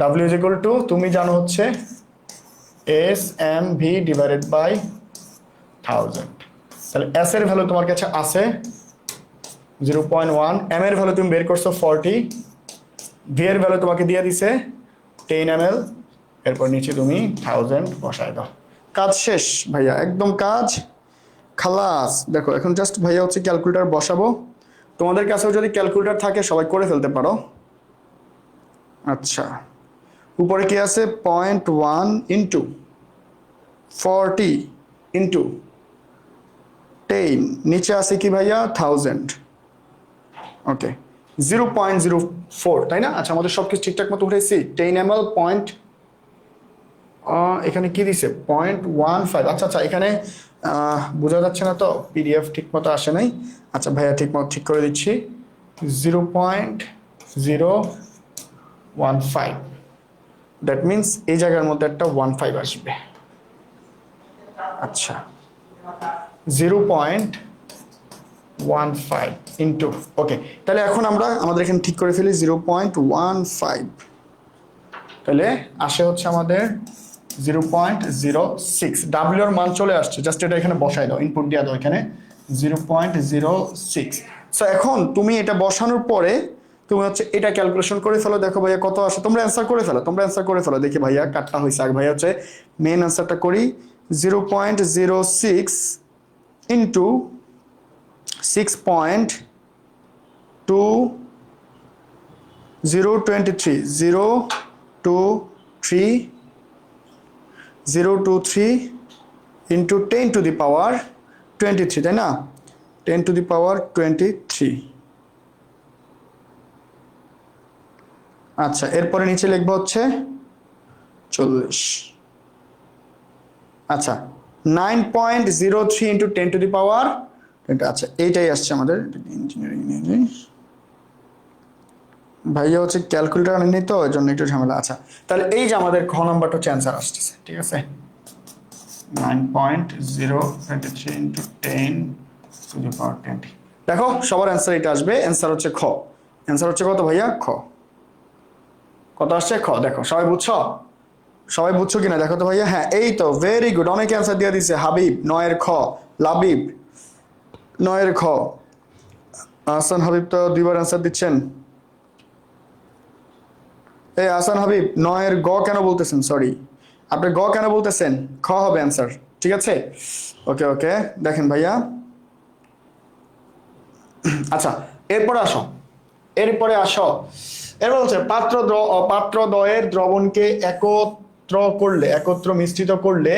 ডাব্লিউ ইজ ইকুয়াল টু তুমি জানো হচ্ছে S M V divided by 1000। তাহলে এস এর ভ্যালু তোমার কাছে আছে 0.1, m এর ভ্যালু তুমি বের করছো 40, ভি এর ভ্যালু তোমাকে দিয়ে দিছে 10 ml, এরপর নিচে তুমি 1000 বসায় দাও। কাজ শেষ ভাইয়া, একদম কাজ খালাস। দেখো এখন জাস্ট ভাইয়া হচ্ছে ক্যালকুলেটর বসাবো। তোমাদের কাছেও যদি ক্যালকুলেটর থাকে সবাই করে ফেলতে পারো। আচ্ছা, উপরে কি আছে? 0.1 ইন্টু 40 ইন্টু 10, নিচে আছে কি ভাইয়া? 1000। ওকে, 0.04, তাই না? আচ্ছা, আমাদের সবকিছু ঠিকঠাক মতো উঠেছি। 10 ml পয়েন্ট, এখানে কি দিছে? 0.15। আচ্ছা আচ্ছা, এখানে বোঝা যাচ্ছে না তো, পিডিএফ ঠিক মতো আসে নাই। আচ্ছা ভাইয়া ঠিক মতো ঠিক করে দিচ্ছি। 0.015, দ্যাট মিনস এই জায়গার মধ্যে একটা 15 আসবে। আচ্ছা, 0.15 ইন্টু, ওকে, তাহলে এখন আমরা আমাদের এখানে ঠিক করে ফেলি 0.15, তাহলে আসে হচ্ছে আমাদের 0.06। ডাব্লিউ এর মান চলে আসছে, জাস্ট এটা এখানে বসাই দাও, ইনপুট দিয়ে দাও এখানে 0.06। সো এখন তুমি এটা বসানোর পরে তুমি হচ্ছে এটা ক্যালকুলেশন করে ফেলো। দেখো ভাইয়া কত আসে, তোমরা অ্যান্সার করে ফেলো, দেখি ভাইয়া কাটটা হয়েছে। আগে ভাইয়া হচ্ছে মেন অ্যান্সারটা করি। 0.06 ইন্টু 6.2023 023 ইন্টু 10 টু দি পাওয়ার 23, তাই না? 10 টু দি পাওয়ার 23। আচ্ছা, এরপরে নিচে লিখবো হচ্ছে 40। আচ্ছা, 9.03 ইন্টু 10 টু দি পাওয়ার 20। আচ্ছা, এইটাই আসছে আমাদের ইঞ্জিনিয়ারিং। ভাইয়া হচ্ছে ক্যালকুলেটর আনেনি তো, ওই জন্য একটু ঝামেলা। আচ্ছা, তাহলে এই যে আমাদের খ নাম্বারটা হচ্ছে অ্যান্সার আসতেছে। ঠিক আছে, 9.023 ইন্টু 10 টু দি পাওয়ার 20। দেখো সবার অ্যান্সার এটা আসবে। অ্যান্সার হচ্ছে খ। অ্যান্সার হচ্ছে কত ভাইয়া? খ। কত আসছে? খ। দেখো সবাই বুঝছো? সবাই বুঝছো কিনা দেখো তো ভাইয়া। হ্যাঁ, এই তো, ভেরি গুড, অনেকে অ্যান্সার দিয়ে দিছে। হাবিব 9 এর খ, লাবিব 9 এর খ, হাসান হাবিব তো দুইবার অ্যান্সার দিচ্ছেন। এই হাসান হাবিব নয়ের গ কেন বলতেছেন? সরি, আপনি গ কেন বলতেছেন? খ হবে অ্যান্সার, ঠিক আছে? ওকে ওকে, দেখেন ভাইয়া, আচ্ছা এরপরে আসো, এরপরে আসো। এরপর হচ্ছে পাত্র দ্বয়ের দ্রবণকে একত্র করলে, একত্র মিশ্রিত করলে,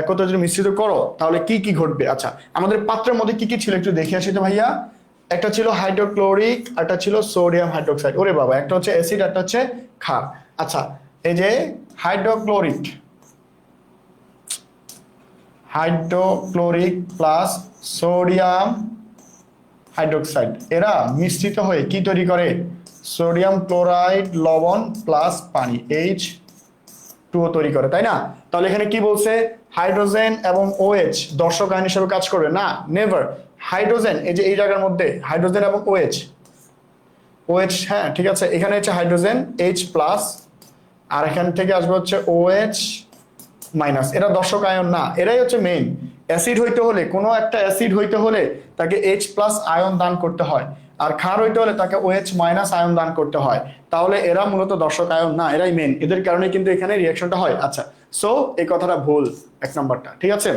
একত্র যদি মিশ্রিত করো তাহলে কি কি ঘটবে? আচ্ছা, আমাদের পাত্রের মধ্যে কি কি ছিল একটু দেখে আসি তো ভাইয়া। একটা ছিল হাইড্রোক্লোরিক, একটা ছিল সোডিয়াম হাইড্রোক্সাইড। ওরে বাবা, একটা হচ্ছে অ্যাসিড, একটা হচ্ছে ক্ষার। আচ্ছা, এই যে hydrochloric, hydrochloric plus sodium hydroxide, এরা মিশ্রিত হয়ে কি তৈরি করে? সোডিয়াম ক্লোরাইড লবণ প্লাস পানি, H2O তৈরি করে, তাই না? তাহলে এখানে কি বলছে? হাইড্রোজেন এবং OH দর্শক আয়ন হিসেবে কাজ করবে না, নেভার। হাইড্রোজেন, এই যে এই জায়গার মধ্যে হাইড্রোজেন এবং OH, OH, হ্যাঁ ঠিক আছে, এখানে হচ্ছে হাইড্রোজেন H প্লাস, আর এখান থেকে আসবে হচ্ছে OH মাইনাস। এরা দর্শক আয়ন না, এরাই হচ্ছে মেইন। অ্যাসিড হইতে হলে, কোনো একটা অ্যাসিড হইতে হলে তাকে H প্লাস আয়ন দান করতে হয়, আর ক্ষার হইতে হলে তাকে OH মাইনাস আয়ন দান করতে হয়। তাহলে এরা মূলত দর্শক আয়ন না, এরাই মেইন, এদের কারণে কিন্তু এখানে রিঅ্যাকশনটা হয়। আচ্ছা, সো এই কথাটা ভুল, এক নাম্বারটা, ঠিক আছে?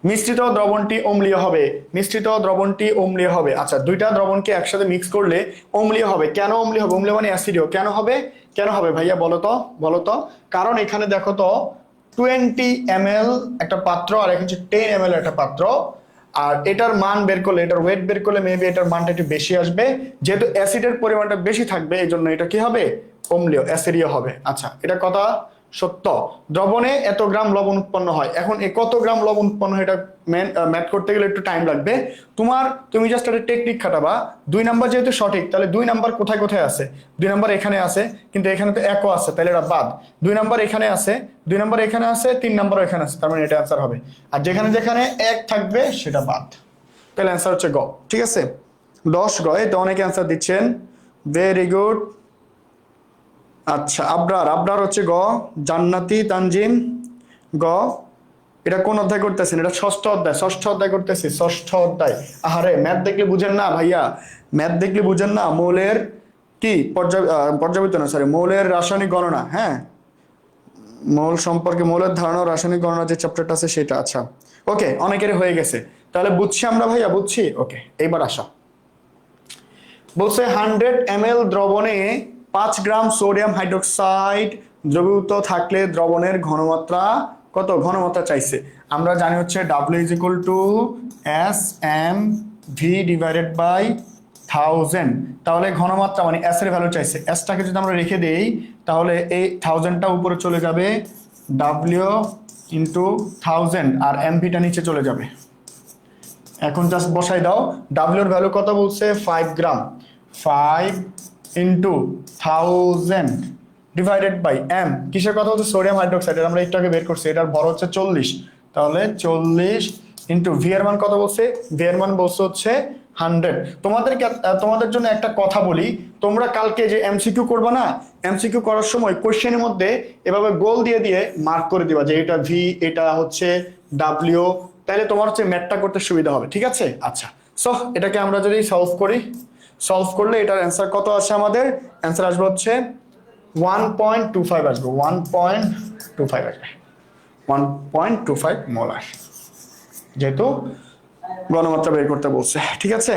মিশ্রিত দ্রবণটি অম্লীয় হবে, মিশ্রিত দ্রবণটি অম্লীয় হবে। আচ্ছা, দুইটা দ্রবণকে একসাথে মিক্স করলে অম্লীয় হবে। কেন অম্লীয় হবে? অম্লীয় মানে অ্যাসিডীয়। কেন হবে? কেন হবে ভাইয়া বলো তো, বলো তো। কারণ এখানে দেখো তো 20 ml একটা পাত্র, আর এখানে 10 ml একটা পাত্র, আর এটার মান বের করলে, এটার ওয়েট বের করলে মেবি এটার মানটা একটু বেশি আসবে। যেহেতু অ্যাসিডের পরিমাণটা বেশি থাকবে, এই জন্য এটা কি হবে? অম্লীয়, অ্যাসিডীয় হবে। আচ্ছা, এটা কথা সত্য। দ্রবণে এত গ্রাম লবণ উৎপন্ন হয়। এখন এই কত গ্রাম লবণ উৎপন্ন হয় এটা ম্যাথ করতে গেলে একটু টাইম লাগবে। তুমি জাস্ট একটা টেকনিক খাটাবা। 2 নাম্বার যেহেতু সঠিক, তাহলে 2 নাম্বার কোথায় কোথায় আছে? 2 নাম্বার এখানে আছে, কিন্তু এখানে তো একও আছে, তাহলে এটা বাদ। 2 নাম্বার এখানে আছে, 2 নাম্বার এখানে আছে, 3 নাম্বারও এখানে আছে, তার মানে এটা অ্যান্সার হবে। আর যেখানে যেখানে এক থাকবে সেটা বাদ। তাহলে অ্যান্সার হচ্ছে গ, ঠিক আছে? 10 গ। এই তো অনেকে অ্যান্সার দিচ্ছেন, ভেরি গুড। আচ্ছা, আবরার, আবরার হচ্ছে গ। জান্নাতি তানজিম গ। এটা কোন অধ্যায় করতেছেন? এটা ষষ্ঠ অধ্যায়, ষষ্ঠ অধ্যায় করতেছি, ষষ্ঠ অধ্যায়। আহারে, ম্যাথ দেখলে বুঝেন না ভাইয়া, ম্যাথ দেখলে বুঝেন না। মৌলের কি পর্যাবৃত্ত না, সরি, মৌলের রাসায়নিক গণনা, হ্যাঁ, মৌল সম্পর্কে, মৌলের ধারণা ও রাসায়নিক গণনা যে চ্যাপ্টারটা আছে সেটা। আচ্ছা ওকে, অনেকেরই হয়ে গেছে, তাহলে বুঝছি আমরা ভাইয়া, বুঝছি। ওকে, এইবার আসা বলছে 100 ml দ্রবণে 5 গ্রাম সোডিয়াম হাইড্রোক্সাইড দ্রবীভূত থাকলে দ্রবণের ঘনমাত্রা কত? ঘনমাত্রা চাইছে। আমরা জানি হচ্ছে W is equal to SMV divided by 1000। তাহলে ঘনমাত্রা মানে S এর ভ্যালু চাইছে। S টাকে যদি আমরা রেখে দেই তাহলে এই 1000টা উপরে চলে যাবে, W ইন্টু 1000, আর MV টা নিচে চলে যাবে। এখন জাস্ট বসাই দাও, W এর ভ্যালু কত বলছে? 5 গ্রাম। 5 ইন্টু 1000 ডিভাইডেড বাই M, কিসের কথা হচ্ছে? Sodium hydroxide. আমরা একটাকে বের করছি, এটার ভর হচ্ছে 40, তাহলে 40 ইন্টু V এর মান কত বলছে? V এর মান বলছে হচ্ছে 100। তোমাদের জন্য একটা কথা বলি, তোমরা কালকে যে MCQ করবে না, MCQ করার সময় কোশ্চেনের মধ্যে এভাবে গোল দিয়ে দিয়ে মার্ক করে দিবা যে এটা V, এটা হচ্ছে W, তাহলে তোমার হচ্ছে ম্যাথটা করতে সুবিধা হবে, ঠিক আছে? আচ্ছা, সো এটাকে আমরা যদি সলভ করি, সলভ করলে এটার অ্যান্সার কত আসে? আমাদের অ্যান্সার আসবে হচ্ছে 1.25 আসবে, 1.25 আসবে, 1.25 মোলার, যেহেতু ঘনমাত্রা বের করতে বলছে, ঠিক আছে?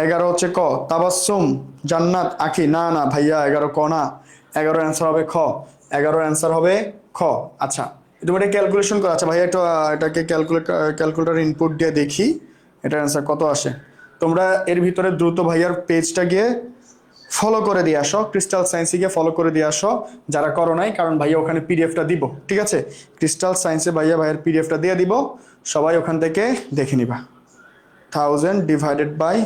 এগারো হচ্ছে ক, তাবাসসুম, জান্নাত, আখি। না না ভাইয়া, 11 ক না, 11 অ্যান্সার হবে খ, 11 অ্যান্সার হবে খ। আচ্ছা, তুমি এটা ক্যালকুলেশন করো। আচ্ছা ভাইয়া, একটু এটাকে ক্যালকুলেটর ইনপুট দিয়ে দেখি এটার অ্যান্সার কত আসে। তোমরা এর ভিতরে দ্রুত ভাইয়ার পেজটা গিয়ে ফলো করে দিয়ে আসো, ক্রিস্টাল সায়েন্সে গিয়ে ফলো করে দিয়ে আসো যারা করো নাই, কারণ ভাইয়া ওখানে পিডিএফটা দিব, ঠিক আছে? ক্রিস্টাল সায়েন্সে ভাইয়ার পিডিএফটা দিয়ে দিব, সবাই ওখান থেকে দেখে নিবা। 1000 ডিভাইডেড বাই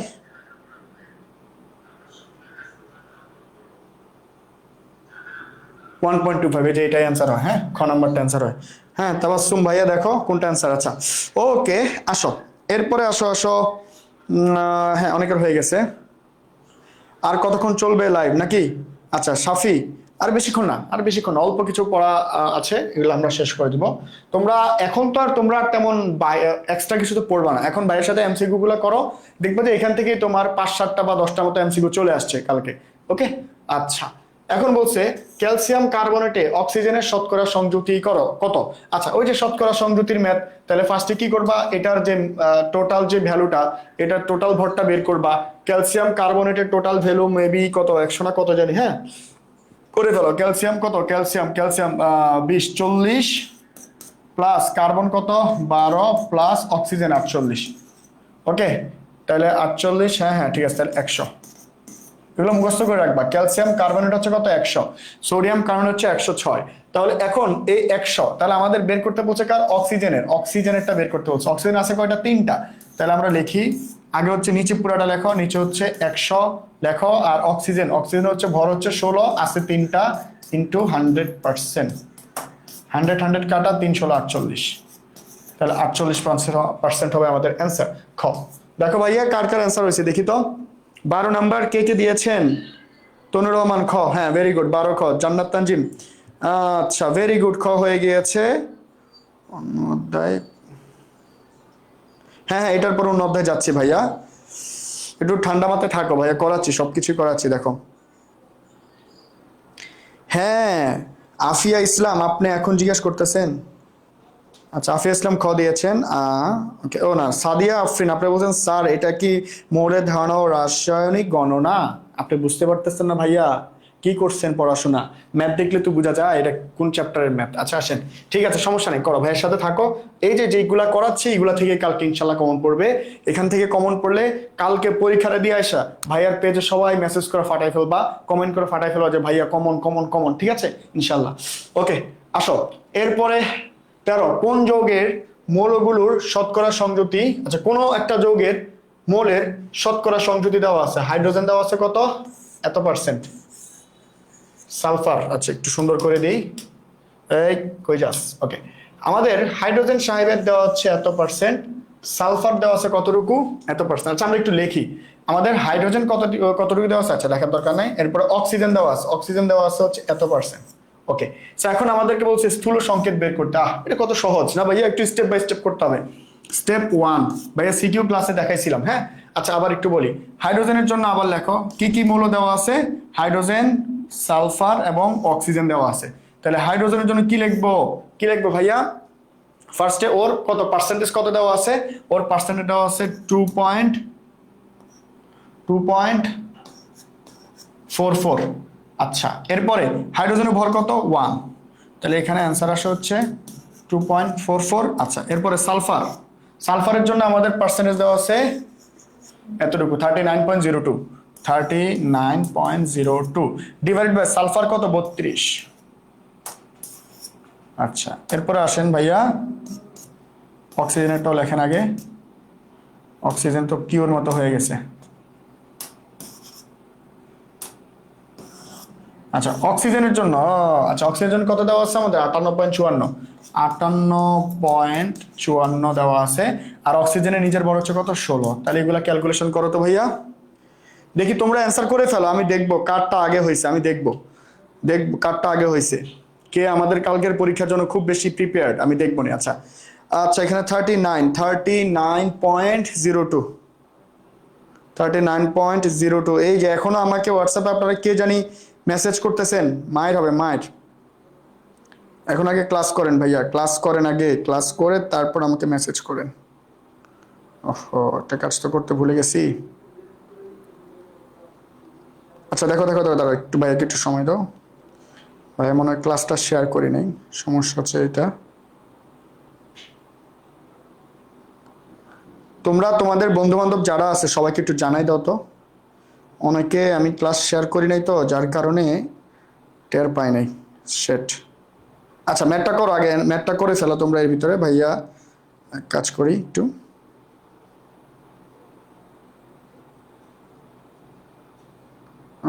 1.25, এটাই অ্যান্সার হয়। হ্যাঁ, খ নাম্বারটা অ্যান্সার হয়। হ্যাঁ, তাবাসসুম ভাইয়া দেখো কোনটা অ্যান্সার। আচ্ছা ওকে, আসো এরপরে, আসো আসো। হ্যাঁ, অনেকের হয়ে গেছে। আর কতক্ষণ চলবে লাইভ নাকি? আচ্ছা, সাফি, আর বেশিক্ষণ না, অল্প কিছু পড়া আছে, এগুলো আমরা শেষ করে দিব। তোমরা এখন তো আর তোমরা তেমন এক্সট্রা কিছু তো পড়বা না, এখন ভাইয়ের সাথে এমসিকিউ গুলো করো, দেখবে যে এখান থেকেই তোমার 5-7টা বা 10টা মতো এমসিকিউ চলে আসছে কালকে। ওকে, আচ্ছা এখন বলছে ক্যালসিয়াম কার্বনেটে অক্সিজেনের শতকরা সংযুতি করো কত। আচ্ছা ওই যে শতকরা সংযুতির ম্যাথ, তাহলে ফার্স্টে কি করবা, এটার যে টোটাল যে ভ্যালুটা, এটার টোটাল ভরটা বের করবা। ক্যালসিয়াম কার্বনেটের টোটাল ভ্যালু মেবি কত, 100 না কত জানি, হ্যাঁ করে ফেলো। ক্যালসিয়াম কত, ক্যালসিয়াম 20-40 প্লাস কার্বন কত 12 প্লাস অক্সিজেন 48। ওকে, তাহলে 48, হ্যাঁ হ্যাঁ ঠিক আছে, তাহলে 100। এগুলো মুখস্থ করে রাখবা। ক্যালসিয়াম কার্বনেট হচ্ছে কত, 100। সোডিয়াম কার্বনেট হচ্ছে 106। তাহলে এখন এই 100, তাহলে আমাদের বের করতে বলছে কার, অক্সিজেনেরটা বের করতে বলছে। অক্সিজেন আছে কয়টা, 3টা। তাহলে আমরা লিখি, আগে হচ্ছে নিচে পুরাটা লেখো, নিচে হচ্ছে 100 লেখো, আর অক্সিজেন হচ্ছে ভর হচ্ছে 16, আছে 3টা ইন্টু 100%। 100 কাটা 3 16 48, তাহলে 48% হবে আমাদের অ্যান্সার খ। দেখো ভাইয়া কার কার অ্যান্সার হয়েছে দেখি তো। 12 নাম্বার কে কে দিয়েছেন, তনুর রহমান খ, হ্যাঁ ভেরি গুড, 12 খ। জান্নাত তানজিম, আচ্ছা ভেরি গুড, খ হয়ে গিয়েছে। অন্য অধ্যায়, হ্যাঁ হ্যাঁ এটার পর অন্য অধ্যায় যাচ্ছি ভাইয়া, একটু ঠান্ডা মাথায় থাকো ভাইয়া, করাচ্ছি সবকিছুই করাচ্ছি। দেখো হ্যাঁ আফিয়া ইসলাম, আপনি এখন জিজ্ঞেস করতেছেন। আচ্ছা আফিয়া ইসলাম খ দিয়েছেন। ওকে, ও না, সাদিয়া আফরিন আপনি বলছেন স্যার এটা কি মৌলের ধারণা ও রাসায়নিক গণনা। আপনি বুঝতে পারতেছেন না ভাইয়া, কি করছেন পড়াশোনা, ম্যাথ দেখলে তো বোঝা যায় এটা কোন চ্যাপ্টারের ম্যাথ। আচ্ছা আসেন, ঠিক আছে সমস্যা নেই, করো ভাইয়ের সাথে থাকো। এই যে যেগুলা করাচ্ছি এগুলা থেকে কালকে ইনশাল্লাহ কমন পড়বে। এখান থেকে কমন পড়লে কালকে পরীক্ষাটা দিয়ে আসা ভাইয়ার পেজে সবাই মেসেজ করে ফাটাই ফেলবা, কমেন্ট করে ফাটাই ফেলবা যে ভাইয়া কমন কমন কমন, ঠিক আছে ইনশাল্লাহ। ওকে আসো এরপরে 13, কোন যৌগের মৌলগুলোর শতকরা সংযুতি, আচ্ছা কোনো একটা যৌগের মৌলের শতকরা সংযুতি দেওয়া আছে, হাইড্রোজেন দেওয়া আছে কত, এত পার্সেন্ট। সালফার, আচ্ছা একটু সুন্দর করে দিই, এই কই যাস, ওকে আমাদের হাইড্রোজেন সাহেবের দেওয়া হচ্ছে এত পার্সেন্ট, সালফার দেওয়া আছে কতটুকু, এত পার্সেন্ট। আচ্ছা আমরা একটু লিখি, আমাদের হাইড্রোজেন কতটুকু দেওয়া আছে, আচ্ছা লেখার দরকার নাই। এরপরে অক্সিজেন দেওয়া আছে হচ্ছে এত পার্সেন্ট। ওকে, এখন আমাদেরকে বলছে স্থূল সংকেত বের করতে। এটা কত সহজ না ভাইয়া, একটু স্টেপ বাই স্টেপ করতে হবে। স্টেপ 1 ভাইয়া সিকিউ ক্লাসে দেখাইছিলাম, হ্যাঁ আচ্ছা আবার একটু বলি। হাইড্রোজেনের জন্য আবার লেখো কি কি মৌল দেওয়া আছে, হাইড্রোজেন, সালফার এবং অক্সিজেন দেওয়া আছে। তাহলে হাইড্রোজেনের জন্য কি লিখবো ভাইয়া, ফার্স্টে ওর কত পার্সেন্টেজ কত দেওয়া আছে, ওর পার্সেন্টেজ দেওয়া আছে 2.44। আচ্ছা এরপরে হাইড্রোজেনের ভর কত 1, তাহলে এখানে অ্যান্সার আসে হচ্ছে 2.44। আচ্ছা এরপরে সালফারের জন্য আমাদের পার্সেন্টেজ দেওয়া আছে এতটুকু 39.02 ডিভাইডেড বাই সালফার কত 32। আচ্ছা এরপরে আসেন ভাইয়া অক্সিজেনেরটাও লেখেন আগে, অক্সিজেন তো কিউর মতো হয়ে গেছে। আচ্ছা অক্সিজেনের জন্য কত দেওয়া আছে আমাদের 58.54 দেওয়া আছে, আর অক্সিজেনের নিজের ভর হচ্ছে কত 16। তাহলে এগুলা ক্যালকুলেশন করো তো ভাইয়া, দেখি তোমরা অ্যান্সার করে ফেলো, আমি দেখবো কারটা আগে হয়েছে, আমি দেখবো কারটা আগে হয়েছে, কে আমাদের কালকের পরীক্ষার জন্য খুব বেশি প্রিপেয়ার্ড, আমি দেখবো না। আচ্ছা আচ্ছা এখানে 39.02, এই যে এখনো আমাকে হোয়াটসঅ্যাপে আপনারা কে জানি মেসেজ করতেছেন, মায়ের হবে মায়ের। এখন আগে ক্লাস করেন ভাইয়া, ক্লাস করেন, আগে ক্লাস করে তারপর আমাকে মেসেজ করেন। ওহো একটা কাজ তো করতে ভুলে গেছি। আচ্ছা দেখো দাঁড়াও একটু, ভাইয়াকে একটু সময় দাও, ভাইয়া মনে হয় ক্লাসটা শেয়ার করি নাই, সমস্যা হচ্ছে এটা। তোমরা তোমাদের বন্ধু বান্ধব যারা আছে সবাইকে একটু জানাই দাও তো, অনেকে আমি ক্লাস শেয়ার করি নাই তো যার কারণে টের পাই নাই। সেট, আচ্ছা ম্যাথটা করো আগে, ম্যাথটা করে ফেলো তোমরা এর ভিতরে, ভাইয়া এক কাজ করি একটু।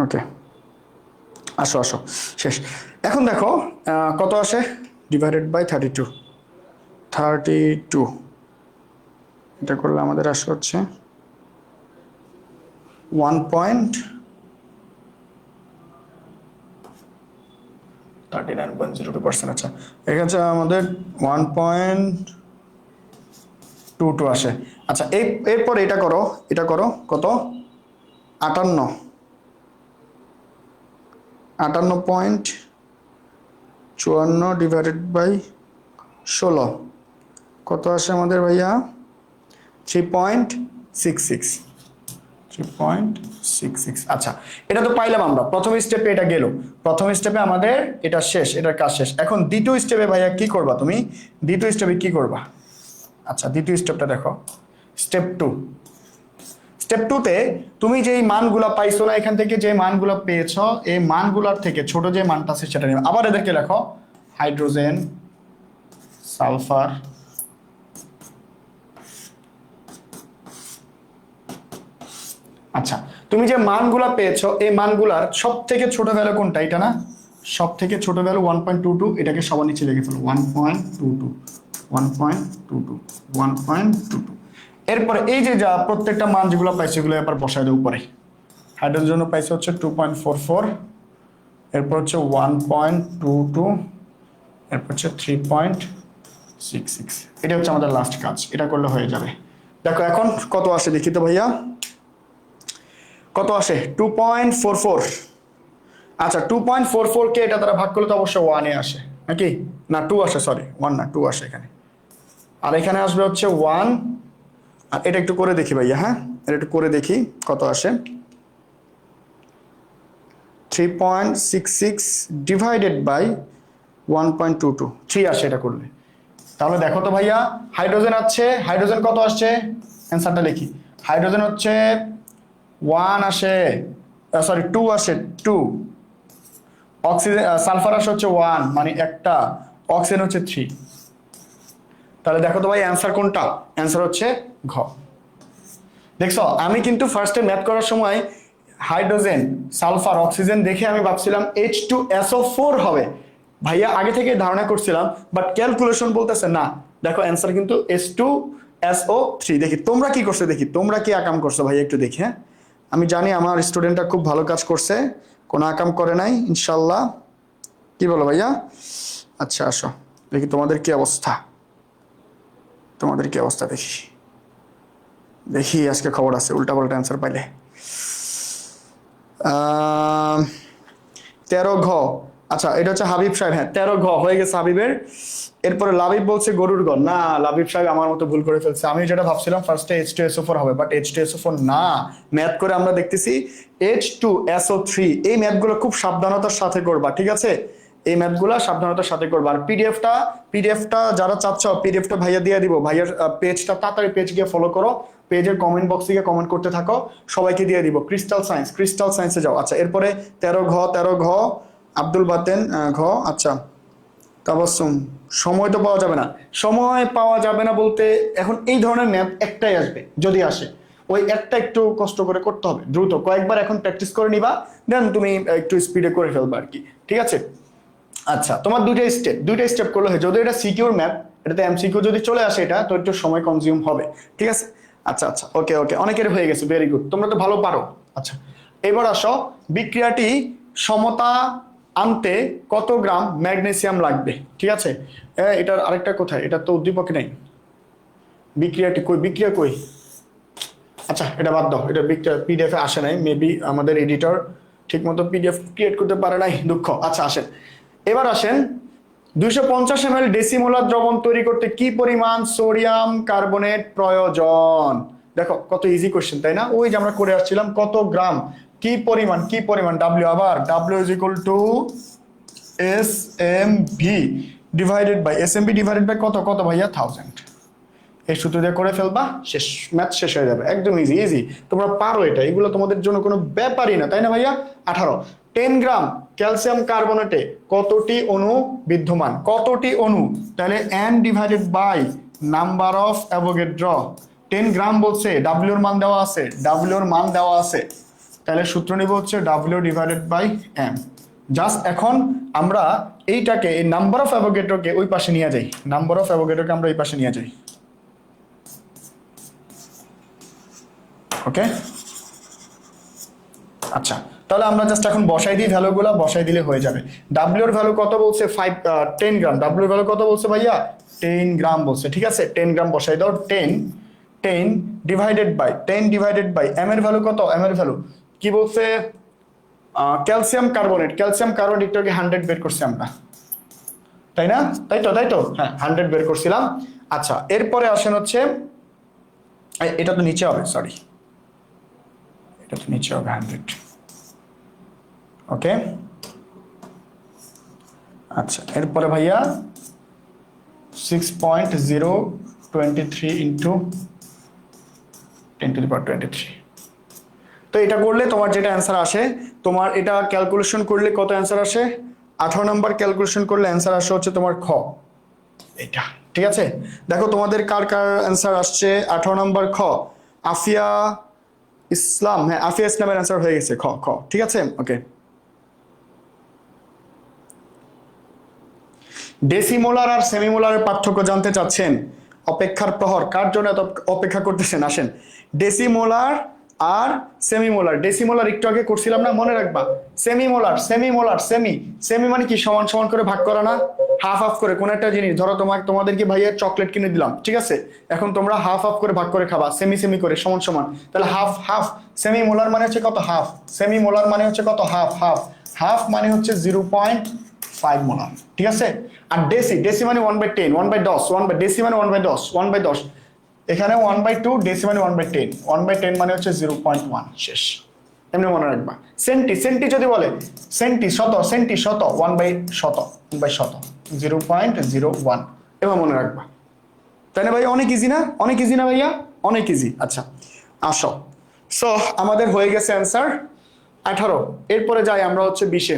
ওকে আসো শেষ। এখন দেখো কত আসে, ডিভাইডেড বাই 32, এটা করলে আমাদের আসে হচ্ছে 1. 39.02%। আচ্ছা এখানে আমাদের 1.22 আসে। আচ্ছা এরপর এটা করো, কত 58.54 ডিভাইডেড বাই 16 কত আসে আমাদের ভাইয়া? 3.66। আচ্ছা এটা তো পাইলাম আমরা, প্রথম স্টেপে এটা গেল, প্রথম স্টেপে আমাদের এটা শেষ, এটার কাজ শেষ। এখন দ্বিতীয় স্টেপে ভাইয়া কি করবা তুমি? দ্বিতীয় স্টেপে কি করবা? আচ্ছা দ্বিতীয় স্টেপটা দেখো, স্টেপ 2। স্টেপ 2তে তুমি যেই মানগুলা পাইছো না, এখান থেকে যে মানগুলা পেয়েছো, এই মানগুলার থেকে ছোট যে মানটা আছে সেটা নেবে। আবার এদেরকে লেখো, হাইড্রোজেন, সালফার, আচ্ছা তুমি যে মানগুলা পেয়েছো এই মানগুলার সব থেকে ছোট ভ্যালু কোনটা? এটা না, সব থেকে ছোট ভ্যালু 1.22, এটাকে সবার নিচে লিখে ফেলো 1.22। এরপরে এই যে যা প্রত্যেকটা মান যেগুলো পাইছে এগুলো এবার বসায় দাও উপরে। হাইড্রোজেনের জন্য পাইছে হচ্ছে 2.44, এরপর হচ্ছে 1.22, এরপর হচ্ছে 3.66। এটা হচ্ছে আমাদের লাস্ট কাজ, এটা করলে হয়ে যাবে। দেখো এখন কত আসে দেখি তো ভাইয়া, কত আসে? 2.44। আচ্ছা 2.44 কে এটা দ্বারা ভাগ করলে তো অবশ্যই 1 এ আসে নাকি? না 2 আসে, সরি 1 না 2 আসে এখানে, আর এখানে আসবে হচ্ছে 1। আর এটা একটু করে দেখি ভাইয়া, হ্যাঁ এটা একটু করে দেখি কত আসে। 3.66 ডিভাইডেড বাই 1.22, 3 আসে এটা করলে। তাহলে দেখো তো ভাইয়া, হাইড্রোজেন আছে, হাইড্রোজেন কত আসছে? অ্যান্সারটা লিখি, হাইড্রোজেন হচ্ছে 1 আসে, সরি 2 আসে 2। অক্সিজেন সালফার আসে হচ্ছে 1, মানে একটা, অক্সিজেন হচ্ছে 3। তাহলে দেখো তো ভাই অ্যান্সার কোনটা? অ্যান্সার হচ্ছে ঘ। দেখছো আমি কিন্তু ফার্স্টে ম্যাথ করার সময় হাইড্রোজেন, সালফার, অক্সিজেন দেখে আমি ভাবছিলাম H2SO4 হবে, ভাইয়া আগে থেকে ধারণা করছিলাম, বাট ক্যালকুলেশন বলতেছে না। দেখো অ্যান্সার কিন্তু H2SO3। দেখি তোমরা কি করছো, দেখি তোমরা কি আকাম করছো ভাইয়া একটু দেখি। হ্যাঁ আমি জানি আমার স্টুডেন্টরা খুব ভালো কাজ করছে, কোনো আকাম করে নাই ইনশাল্লাহ। কি বলো ভাইয়া? আচ্ছা আসো দেখি তোমাদের কি অবস্থা, তোমাদের কি অবস্থা দেখি, দেখি আজকে খবর আছে উল্টা পাল্টা অ্যান্সার পাইলে। 13 ঘ। আচ্ছা এটা হচ্ছে হাবিব সাহেব, হ্যাঁ 13 ঘ হয়ে গেছে হাবিবের। এরপরে লাবিব বলছে গরুর ঘর, না লাবিব সাহেব আমার মতো ভুল করে ফেলছে। আমি যেটা ভাবছিলাম ফার্স্টে H2SO4 হবে, বাট H2SO4 না। ম্যাথ করে আমরা দেখতেছি H2SO3। এই ম্যাথগুলো খুব সাবধানতার সাথে করবা, ঠিক আছে? এই ম্যাথগুলো সাবধানতার সাথে করবা। আর পিডিএফটা যারা চাচ্ছ পিডিএফটা ভাইয়া দিয়ে দিব, ভাইয়ার পেজটা তাড়াতাড়ি পেজ গিয়ে ফলো করো, পেজের কমেন্ট বক্সে গিয়ে কমেন্ট করতে থাকো, সবাইকে দিয়ে দিব। ক্রিস্টাল সায়েন্সে যাও। আচ্ছা এরপরে 13 ঘ আব্দুল বাতেন ঘ। আচ্ছা তাবাসসুম, সময় তো পাওয়া যাবে না, সময় পাওয়া যাবে না বলতে এখন এই ধরনের ম্যাথ একটাই আসবে, যদি আসে ওই একটা একটু কষ্ট করে করতে হবে, দ্রুত কয়েকবার এখন প্র্যাকটিস করে নিবা, দেন তুমি একটু স্পিডে করে ফেলবা আর কি, ঠিক আছে? আচ্ছা তোমার দুইটা স্টেপ করলে হয়, যদি এটা সিকিউর ম্যাথ, এটাতে এমসিকিউ যদি চলে আসে এটা তো একটু সময় কনজিউম হবে, ঠিক আছে? আচ্ছা আচ্ছা ওকে অনেকের হয়ে গেছে, ভেরি গুড, তোমরা তো ভালো পারো। আচ্ছা এবার আসো, বিক্রিয়াটি সমতা আনতে কত গ্রাম ম্যাগনেসিয়াম লাগবে, ঠিক আছে? এটার আরেকটা কোথায়, এটা তো উদ্দীপক নেই, বিক্রিয়া কই? আচ্ছা এটা বাদ দাও, এটা পিডিএফ এ আসে নাই, মেবি আমাদের এডিটর ঠিক মতো পিডিএফ ক্রিয়েট করতে পারে নাই, দুঃখ। আচ্ছা আসেন, এবার আসেন 250 ml ডেসিমোলার দ্রবণ তৈরি করতে কি পরিমাণ সোডিয়াম কার্বনেট প্রয়োজন? দেখো কত ইজি কোশ্চেন তাই না? ওই যে আমরা করে আসছিলাম, কত গ্রাম, কি পরিমাণ ডাব্লিউ, আবার W is equal to S M V divided by কত ভাইয়া 1000। এই সূত্র দিয়ে করে ফেলবা, শেষ, ম্যাথ শেষ হয়ে যাবে, একদম ইজি। তোমরা পারো এটা, এগুলো তোমাদের জন্য কোনো ব্যাপারই না, তাই না ভাইয়া? 18 10 গ্রাম ক্যালসিয়াম কার্বনেটে কতটি অণু বিদ্যমান? কতটি অণু? তাহলে n divided by number of Avogadro. 10 গ্রাম বলছে, ডাব্লিউর মান দেওয়া আছে, তাহলে সূত্র নিব হচ্ছে W divided by M. Just এখন আমরা এইটাকে, এই নাম্বার অফ অ্যাভোগাড্রোকে ওই পাশে নিয়ে যাই, আমরা ওই পাশে নিয়ে যাই, ওকে? আচ্ছা তাহলে আমরা জাস্ট এখন বসাই দিই ভ্যালুগুলো, বসাই দিলে হয়ে যাবে। ডাব্লিউ এর ভ্যালু কত বলছে? 10 গ্রাম। ডাব্লিউ এর ভ্যালু কত বলছে ভাইয়া? 10 গ্রাম বলছে, ঠিক আছে? 10 গ্রাম বসাই দাও। 10 ডিভাইডেড বাই এম এর ভ্যালু কত? এম এর ভ্যালু কি বলছে? ক্যালসিয়াম কার্বনেট একটু আগে 100 বের করছি আমরা, তাই না? তাই তো হ্যাঁ 100 বের করছিলাম। আচ্ছা এরপরে আসেন হচ্ছে, এটা তো নিচে হবে, সরি এটা তো নিচে হবে 100। ওকে আচ্ছা এরপরে ভাইয়া 6.023 ইন্টু 10⁻23। তো এটা করলে তোমার যেটা অ্যান্সার আসে, তোমার এটা ক্যালকুলেশন করলে কত অ্যান্সার আসে? 18 নম্বর ক্যালকুলেশন করলে অ্যান্সার আসে হচ্ছে তোমার খ, এটা ঠিক আছে। দেখো তোমাদের কার কার অ্যান্সার আসছে 18 নম্বর খ? আফিয়া ইসলাম, হ্যাঁ আফিয়া ইসলামের অ্যান্সার হয়ে গেছে খ খ, ঠিক আছে ওকে। ডেসিমোলার আর সেমিমোলারের পার্থক্য জানতে চাচ্ছেন? অপেক্ষার প্রহর কার জন্য এত অপেক্ষা করতেছেন? আসেন, ডেসিমোলার আর সেমিমোলার। ডেসিমোলার একটু আগে করছিলাম না, মনে রাখবা। সেমিমোলার সেমি মানে কি? সমান সমান করে ভাগ করা না, হাফ হাফ করে। কোন একটা জিনিস ধরো তোমাদেরকে ভাইয়া চকলেট কিনে দিলাম, ঠিক আছে? এখন তোমরা হাফ হাফ করে ভাগ করে খাবা, সেমি করে সমান সমান, তাহলে হাফ হাফ। সেমিমোলার মানে হচ্ছে কত? হাফ। সেমিমোলার মানে হচ্ছে কত? Half half. হাফ মানে হচ্ছে 0.5 মোলার, ঠিক আছে? আর ডেসি মানে 1/10, 1/10, ডেসি মানে 1/10, 1/10। এখানে 1/2, ডেসি মানে 1/10, 1/10 মানে হচ্ছে 0.1, শেষ। এমনি মনে রাখবা। সেন্টি যদি বলে, সেন্টি শত, 1/100, 0.01, এবার মনে রাখবা। তাই না ভাইয়া? অনেক ইজি না? অনেক ইজি না ভাইয়া? অনেক ইজি। আচ্ছা আসো, সো আমাদের হয়ে গেছে অ্যান্সার 18। এরপরে যাই আমরা হচ্ছে 20-এ।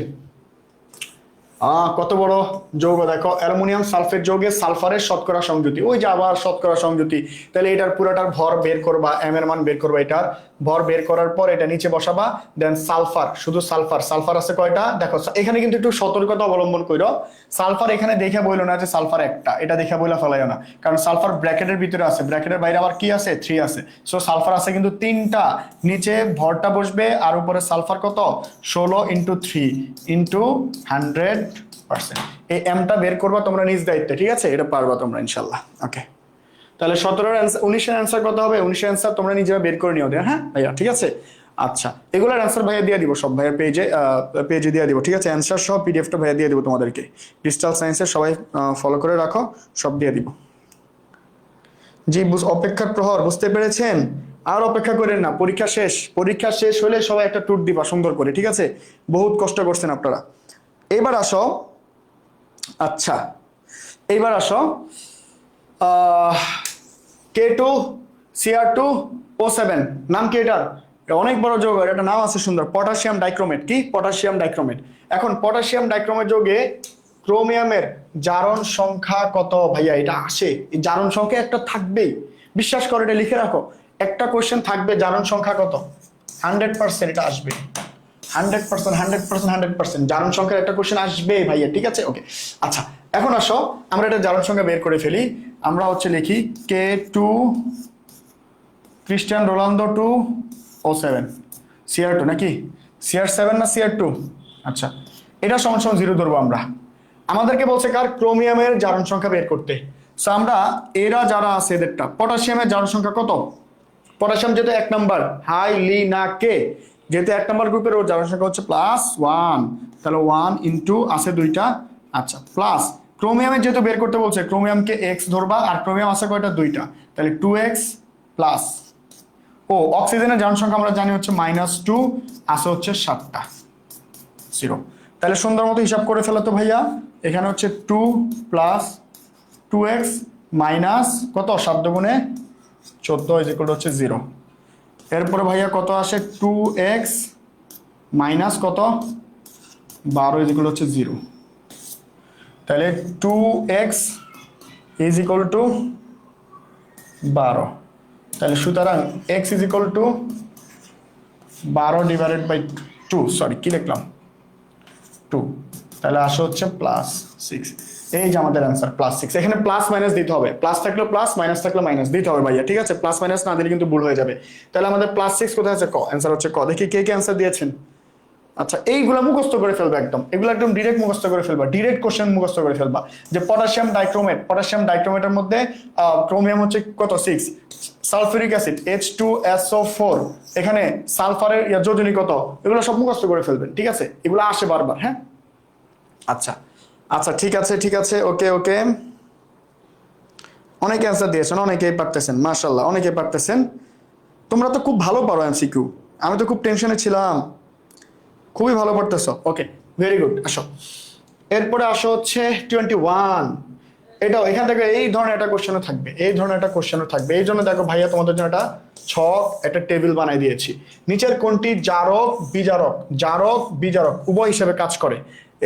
কত বড় যৌগ দেখো, অ্যালুমিনিয়াম সালফেট যৌগে সালফারের শতকরা সংযুতি। ওই যে আবার শতকরা সংযুতি। তাহলে এটার পুরোটার ভর বের করবা, এম এর মান বের করবা, এটার ভর বের করার পর এটা নিচে বসাবা। দেন সালফার, শুধু সালফার আছে কয়টা দেখো। এখানে কিন্তু একটু সতর্কতা অবলম্বন করো। সালফার এখানে দেখে বইলো না যে সালফার একটা, এটা দেখে বইলা ফেলাইও না, কারণ সালফার ব্র্যাকেটের ভিতরে আছে, ব্র্যাকেটের বাইরে আবার কি আছে? 3 আছে। সো সালফার আছে কিন্তু 3টা। নিচে ভরটা বসবে আর উপরে সালফার কত? 16 × 3 × 100%। এই এমটা বের করবা তোমরা নিজ দায়িত্বে, ঠিক আছে? এটা পারবা তোমরা ইনশাল্লাহ। ওকে, তাহলে 17-এর অ্যান্সার, 19-এর অ্যান্সার কত হবে? 19-এর অ্যান্সার তোমরা নিজেরা বের করে নিও, হ্যাঁ ভাইয়া, ঠিক আছে? আচ্ছা এগুলোর অ্যান্সার ভাইয়া দিয়ে দিব, সব ভাইয়া পেজে দিয়ে দিব, ঠিক আছে? অ্যান্সার সব পিডিএফটা ভাইয়া দিয়ে দিব তোমাদেরকে। ক্রিস্টাল সায়েন্সের সবাই ফলো করে রাখো, সব দিয়ে দিব। জি অপেক্ষার প্রহর বুঝতে পেরেছেন? আর অপেক্ষা করেন না, পরীক্ষা শেষ হলে সবাই একটা ট্যুর দিবা সুন্দর করে, ঠিক আছে? বহুত কষ্ট করছেন আপনারা। এবার আসো, আচ্ছা এইবার আসো K2CR2O7, নাম কি এটার? অনেক বড় যৌগ, এটা নাম আছে সুন্দর, পটাশিয়াম ডাইক্রোমেট। কি? Potassium dichromate. এখন পটাশিয়াম ডাইক্রোমেট যৌগে ক্রোমিয়ামের জারণ সংখ্যা কত ভাইয়া? এটা আসে, এই জারণ সংখ্যা একটা থাকবেই, বিশ্বাস করো, এটা লিখে রাখো। একটা কোশ্চেন থাকবে জারণ সংখ্যা কত, 100% এটা আসবে। 100% জারণ সংখ্যার একটা কোশ্চেন আসবে ভাইয়া, ঠিক আছে? ওকে আচ্ছা এখন আসো আমরা এটা জারণ সংখ্যা বের করে ফেলি। আমরা হচ্ছে লিখি K2 Cristian Ronaldo 2O7 CR2 নাকি CR7 না CR2? আচ্ছা এটা সমান সমান 0 ধরবো আমরা। আমাদেরকে বলছে কার? ক্রোমিয়ামের জারণ সংখ্যা বের করতে। সো আমরা এরা যারা আছে এদেরটা, পটাশিয়ামের জারণ সংখ্যা কত? পটাশিয়াম যেহেতু 1 নাম্বার, হাইলি না কে, যেহেতু 1 নাম্বার গ্রুপের ওর জারণ সংখ্যা হচ্ছে +1, তাহলে 1 ইন্টু আছে 2টা, আচ্ছা প্লাস ক্রোমিয়ামের যেহেতু বের করতে বলছে, ক্রোমিয়ামকে x ধরবা, আর ক্রোমিয়াম আছে কয়টা? 2টা, তাহলে 2x প্লাস অক্সিজেনের জারণ সংখ্যা আমরা জানি হচ্ছে -2, আছে হচ্ছে 7টা 0। তাহলে সুন্দর মতো হিসাব করে ফেলা তো ভাইয়া। এখানে হচ্ছে 2 প্লাস 2x মাইনাস কত? 7 দুগুণে 14 হচ্ছে 0। এরপরে ভাইয়া কত আসে? 2x মাইনাস কত? 12 হচ্ছে 0। তাহলে 2x = 12। তাহলে সুতরাং x = 12/2, সরি কি লিখলাম? 2, তাহলে আসে হচ্ছে +6। এই যে আমাদের অ্যান্সার +6। এখানে প্লাস মাইনাস দিতে হবে, প্লাস থাকলে প্লাস, মাইনাস থাকলে মাইনাস দিতে হবে ভাইয়া, ঠিক আছে? প্লাস মাইনাস না দিলে কিন্তু ভুল হয়ে যাবে। তাহলে আমাদের +6 কোথায় আছে? ক। অ্যান্সার হচ্ছে ক। দেখি কে কে অ্যান্সার দিয়েছেন। আচ্ছা, এইগুলা মুখস্থ করে ফেলবা একদম, এগুলো একদম ডিরেক্ট মুখস্থ করে ফেলবা, ডিরেক্ট কোশ্চেন মুখস্থ করে ফেলবা। যে পটাশিয়াম ডাইক্রোমেট, পটাশিয়াম ডাইক্রোমেটের মধ্যে ক্রোমিয়াম হচ্ছে কত 6, সালফিউরিক অ্যাসিড H2SO4, এখানে সালফারের যোজনী কত, এগুলো সব মুখস্থ করে ফেলবেন, ঠিক আছে? এগুলো আসে বারবার, হ্যাঁ। আচ্ছা আচ্ছা, ঠিক আছে ঠিক আছে, ওকে ওকে। অনেকে অ্যান্সার দিয়েছেন, অনেকেই পারতেছেন, মাশাআল্লাহ, অনেকেই পারতেছেন। তোমরা তো খুব ভালো পারো এমসিকিউ, আমি তো খুব টেনশনে ছিলাম। খুবই ভালো পড়তেছো, ওকে, ভেরি গুড। আসো, এরপরে আসো হচ্ছে 21। এটাও এখান থেকে এই ধরনের একটা কোশ্চেনও থাকবে, এই ধরনের একটা কোশ্চেনও থাকবে। এই জন্য দেখো ভাইয়া তোমাদের জন্য একটা ছক, একটা টেবিল বানাই দিয়েছি। নিচের কোনটি জারক বিজারক, জারক বিজারক উভয় হিসেবে কাজ করে?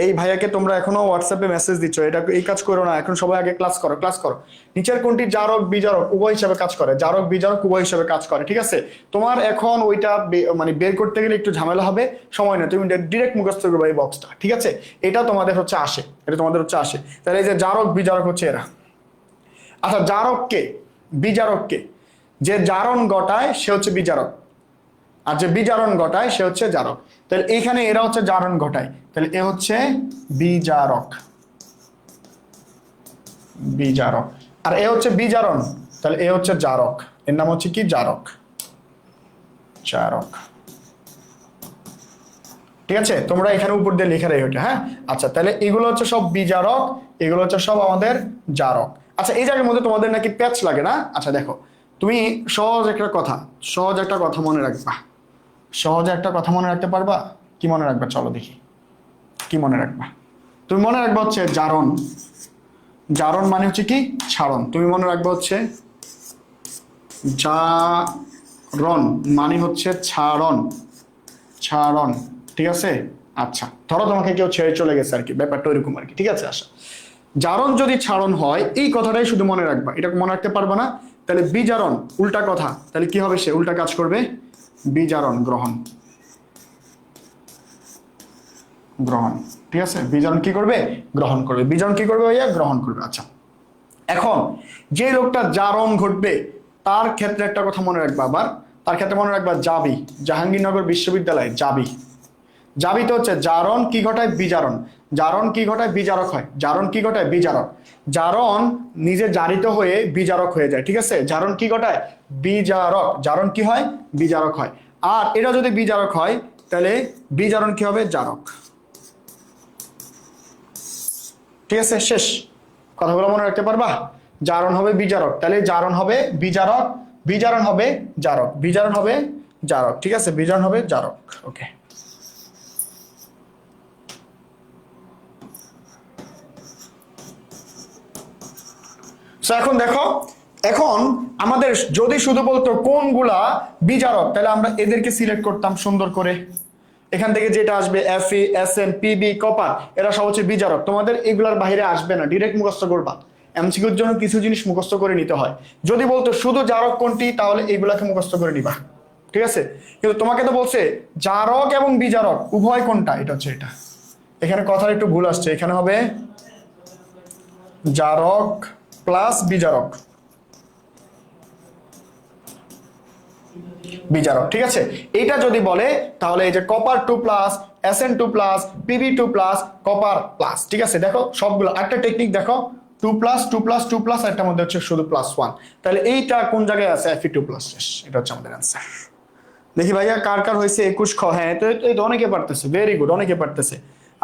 এই ভাইয়াকে তোমরা এখনো হোয়াটসঅ্যাপে মেসেজ দিচ্ছ, এটা এই কাজ করো না, এখন সবাই আগে ক্লাস করো, ক্লাস করো। নিচের কোনটি জারক বিজারক উভয় হিসেবে কাজ করে? জারক বিজারক উভয় হিসেবে কাজ করে, ঠিক আছে? তোমার এখন ওইটা মানে বের করতে গেলে একটু ঝামেলা হবে, সময় নেই, তুমি ডিরেক্ট মুখস্থ করবে এই বক্সটা, ঠিক আছে? এটা তোমাদের হচ্ছে আসে, এটা তোমাদের হচ্ছে আসে। তাহলে এই যে জারক বিজারক হচ্ছে এরা। আচ্ছা, জারককে বিজারককে, যে জারণ ঘটায় সে হচ্ছে বিজারক, আর যে বিজারণ ঘটায় সে হচ্ছে জারক। তাহলে এইখানে এরা হচ্ছে জারণ ঘটায়, তাহলে এ হচ্ছে বিজারক, বিজারক। আর এ হচ্ছে বিজারণ, তাহলে এ হচ্ছে জারক, এর নাম হচ্ছে কি জারক, জারক, ঠিক আছে? তোমরা এখানে উপর দিয়ে লিখে রাখো এটা, হ্যাঁ। আচ্ছা, তাহলে এগুলো হচ্ছে সব বিজারক, এগুলো হচ্ছে সব আমাদের জারক। আচ্ছা, এই জায়গার মধ্যে তোমাদের নাকি প্যাচ লাগে না? আচ্ছা দেখো, তুমি সহজ একটা কথা, সহজ একটা কথা মনে রাখবা, সহজ একটা কথা মনে রাখতে পারবা? কি মনে রাখবা, চলো দেখি, কি মনে রাখবা? তুমি মনে রাখবা হচ্ছে জারণ, জারণ মানে হচ্ছে কি ছাড়ন। তুমি মনে রাখবা হচ্ছে জারণ মানে হচ্ছে ছাড়ন, ছাড়ন, ঠিক আছে? আচ্ছা, ধরো তোমাকে কেউ ছেড়ে চলে গেছে আর কি, ব্যাপারটা ওইরকম আর কি, ঠিক আছে? আচ্ছা, জারণ যদি ছাড়ন হয়, এই কথাটাই শুধু মনে রাখবা, এটা মনে রাখতে পারবা না? তাহলে বিজারণ উল্টা কথা, তাহলে কি হবে? সে উল্টা কাজ করবে, বিজারণ গ্রহণ, গ্রহণ, ঠিক আছে? বিজারণ কি করবে? গ্রহণ করবে। বিজারণ কি করবে ভাইয়া? গ্রহণ করবে। আচ্ছা, এখন যে লোকটা জারণ ঘটবে তার ক্ষেত্রে একটা কথা মনে রাখবা, আবার তার ক্ষেত্রে মনে রাখবা জাবি, জাহাঙ্গীরনগর বিশ্ববিদ্যালয় জাবি। জাবি তো হচ্ছে জারণ কি ঘটায়? বিজারণ। জারণ কি ঘটায়? বিজারক হয়। জারণ কি ঘটায়? বিজারক। জারণ নিজে জারিত হয়ে বিজারক হয়ে যায়, ঠিক আছে? জারণ কি ঘটায়? বিজারক। জারণ কি হয়? বিজারক হয়। আর এটা যদি বিজারক হয়, তাহলে বিজারণ কি হবে? জারক, ঠিক আছে? শেষ। কথাগুলো মনে রাখতে পারবা? জারণ হবে বিজারক, তাহলে জারণ হবে বিজারক, বিজারণ হবে জারক, বিজারণ হবে জারক, ঠিক আছে? বিজারণ হবে জারক, ওকে। এখন দেখো, এখন আমাদের যদি শুধু বলতো কোনগুলা বিজারক, তাহলে আমরা এদেরকে সিলেক্ট করতাম সুন্দর করে। এখান থেকে যেটা আসবে Fe, Sn, Pb, কপার, এরা সব হচ্ছে বিজারক। তোমাদের এগুলার বাইরে আসবে না, ডিরেক্ট মুখস্থ করবা। এমসিকিউর জন্য কিছু জিনিস মুখস্থ করে নিতে হয়। যদি বলতো শুধু জারক কোনটি, তাহলে এগুলাকে মুখস্থ করে নিবা, ঠিক আছে? কিন্তু তোমাকে তো বলছে জারক এবং বিজারক উভয় কোনটা, এটা হচ্ছে এটা। এখানে কথার একটু ভুল আসছে, এখানে হবে জারক প্লাস বিজারক, বিজারক, ঠিক আছে? এইটা যদি বলে তাহলে এই যে copper 2+, Sn2+, Pb2+, copper plus, ঠিক আছে? দেখো সবগুলো একটা টেকনিক দেখো, 2+, 2+, 2+, একটা মধ্যে হচ্ছে শুধু +1, তাহলে এইটা কোন জায়গায় আছে? Fe2+, এটা হচ্ছে আমাদের অ্যান্সার। দেখি ভাইয়া কার কার হয়েছে 21 খ? হ্যাঁ, তো অনেকে পারতেছে, ভেরি গুড, অনেকে পারতেছে।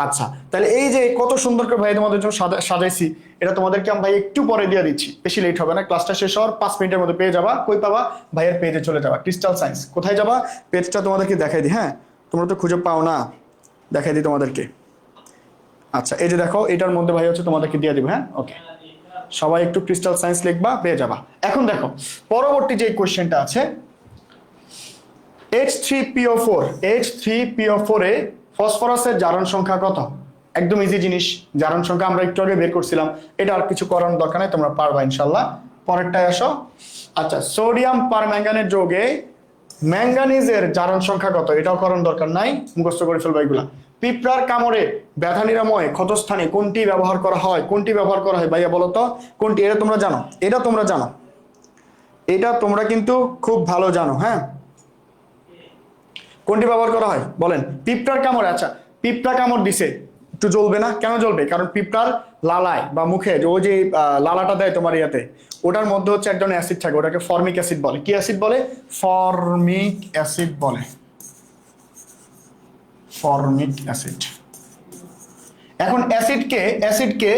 আচ্ছা, তাহলে এই যে কত সুন্দর করে ভাই তোমাদের জন্য সাজাইছি, এটা তোমাদেরকে আমি ভাই একটু পরে দিয়ে দিচ্ছি, বেশি লেট হবে না। ক্লাসটা শেষ হওয়ার 5 মিনিটের মধ্যে পেয়ে যাবা। কই পাবা? ভাইয়ের পেজে চলে যাবা, ক্রিস্টাল সায়েন্স। কোথায় যাবা? পেজটা তোমাদেরকে দেখাই দিই, হ্যাঁ, তোমরা তো খুঁজে পাও না, দেখাই দিই তোমাদেরকে। আচ্ছা, এই যে দেখো, এটার মধ্যে ভাই হচ্ছে তোমাদেরকে দিয়ে দিব, হ্যাঁ, ওকে। সবাই একটু ক্রিস্টাল সায়েন্স লিখবা, পেয়ে যাবা। এখন দেখো পরবর্তী যে কোশ্চেনটা আছে, H3PO4, H3PO4 এ ফসফরাসের জারণ সংখ্যা কত? একদম ইজি জিনিস, জারণ সংখ্যা আমরা একটু আগে বের করছিলাম, এটা আর কিছু করার দরকার নেই, তোমরা পারবা ইনশাল্লাহ। পরেরটায় আসো। আচ্ছা, সোডিয়াম পারম্যাঙ্গানেট যৌগে ম্যাঙ্গানিজের জারণ সংখ্যা কত? এটাও করার দরকার নাই, মুখস্থ করে ফেলবা এগুলা। পিঁপড়ার কামড়ে ব্যথা নিরাময়ে ক্ষতস্থানে কোনটি ব্যবহার করা হয়? কোনটি ব্যবহার করা হয় ভাইয়া বলো তো কোনটি? এটা তোমরা জানো, এটা তোমরা জানো, এটা তোমরা কিন্তু খুব ভালো জানো, হ্যাঁ। কোনটি ব্যবহার করা হয় বলেন? পিঁপড়ার কামড়। আচ্ছা, পিঁপড়া কামড় দিছে, একটু জ্বলবে না? কেন জ্বলবে? কারণ পিঁপড়ার লালায় বা মুখে ওই যে লালাটা দেয় তোমার ইয়াতে, ওটার মধ্যে হচ্ছে এক ধরনের অ্যাসিড থাকে, ওটাকে ফর্মিক অ্যাসিড বলে। কি অ্যাসিড বলে? ফর্মিক অ্যাসিড বলে। Formic acid. এখন অ্যাসিডকে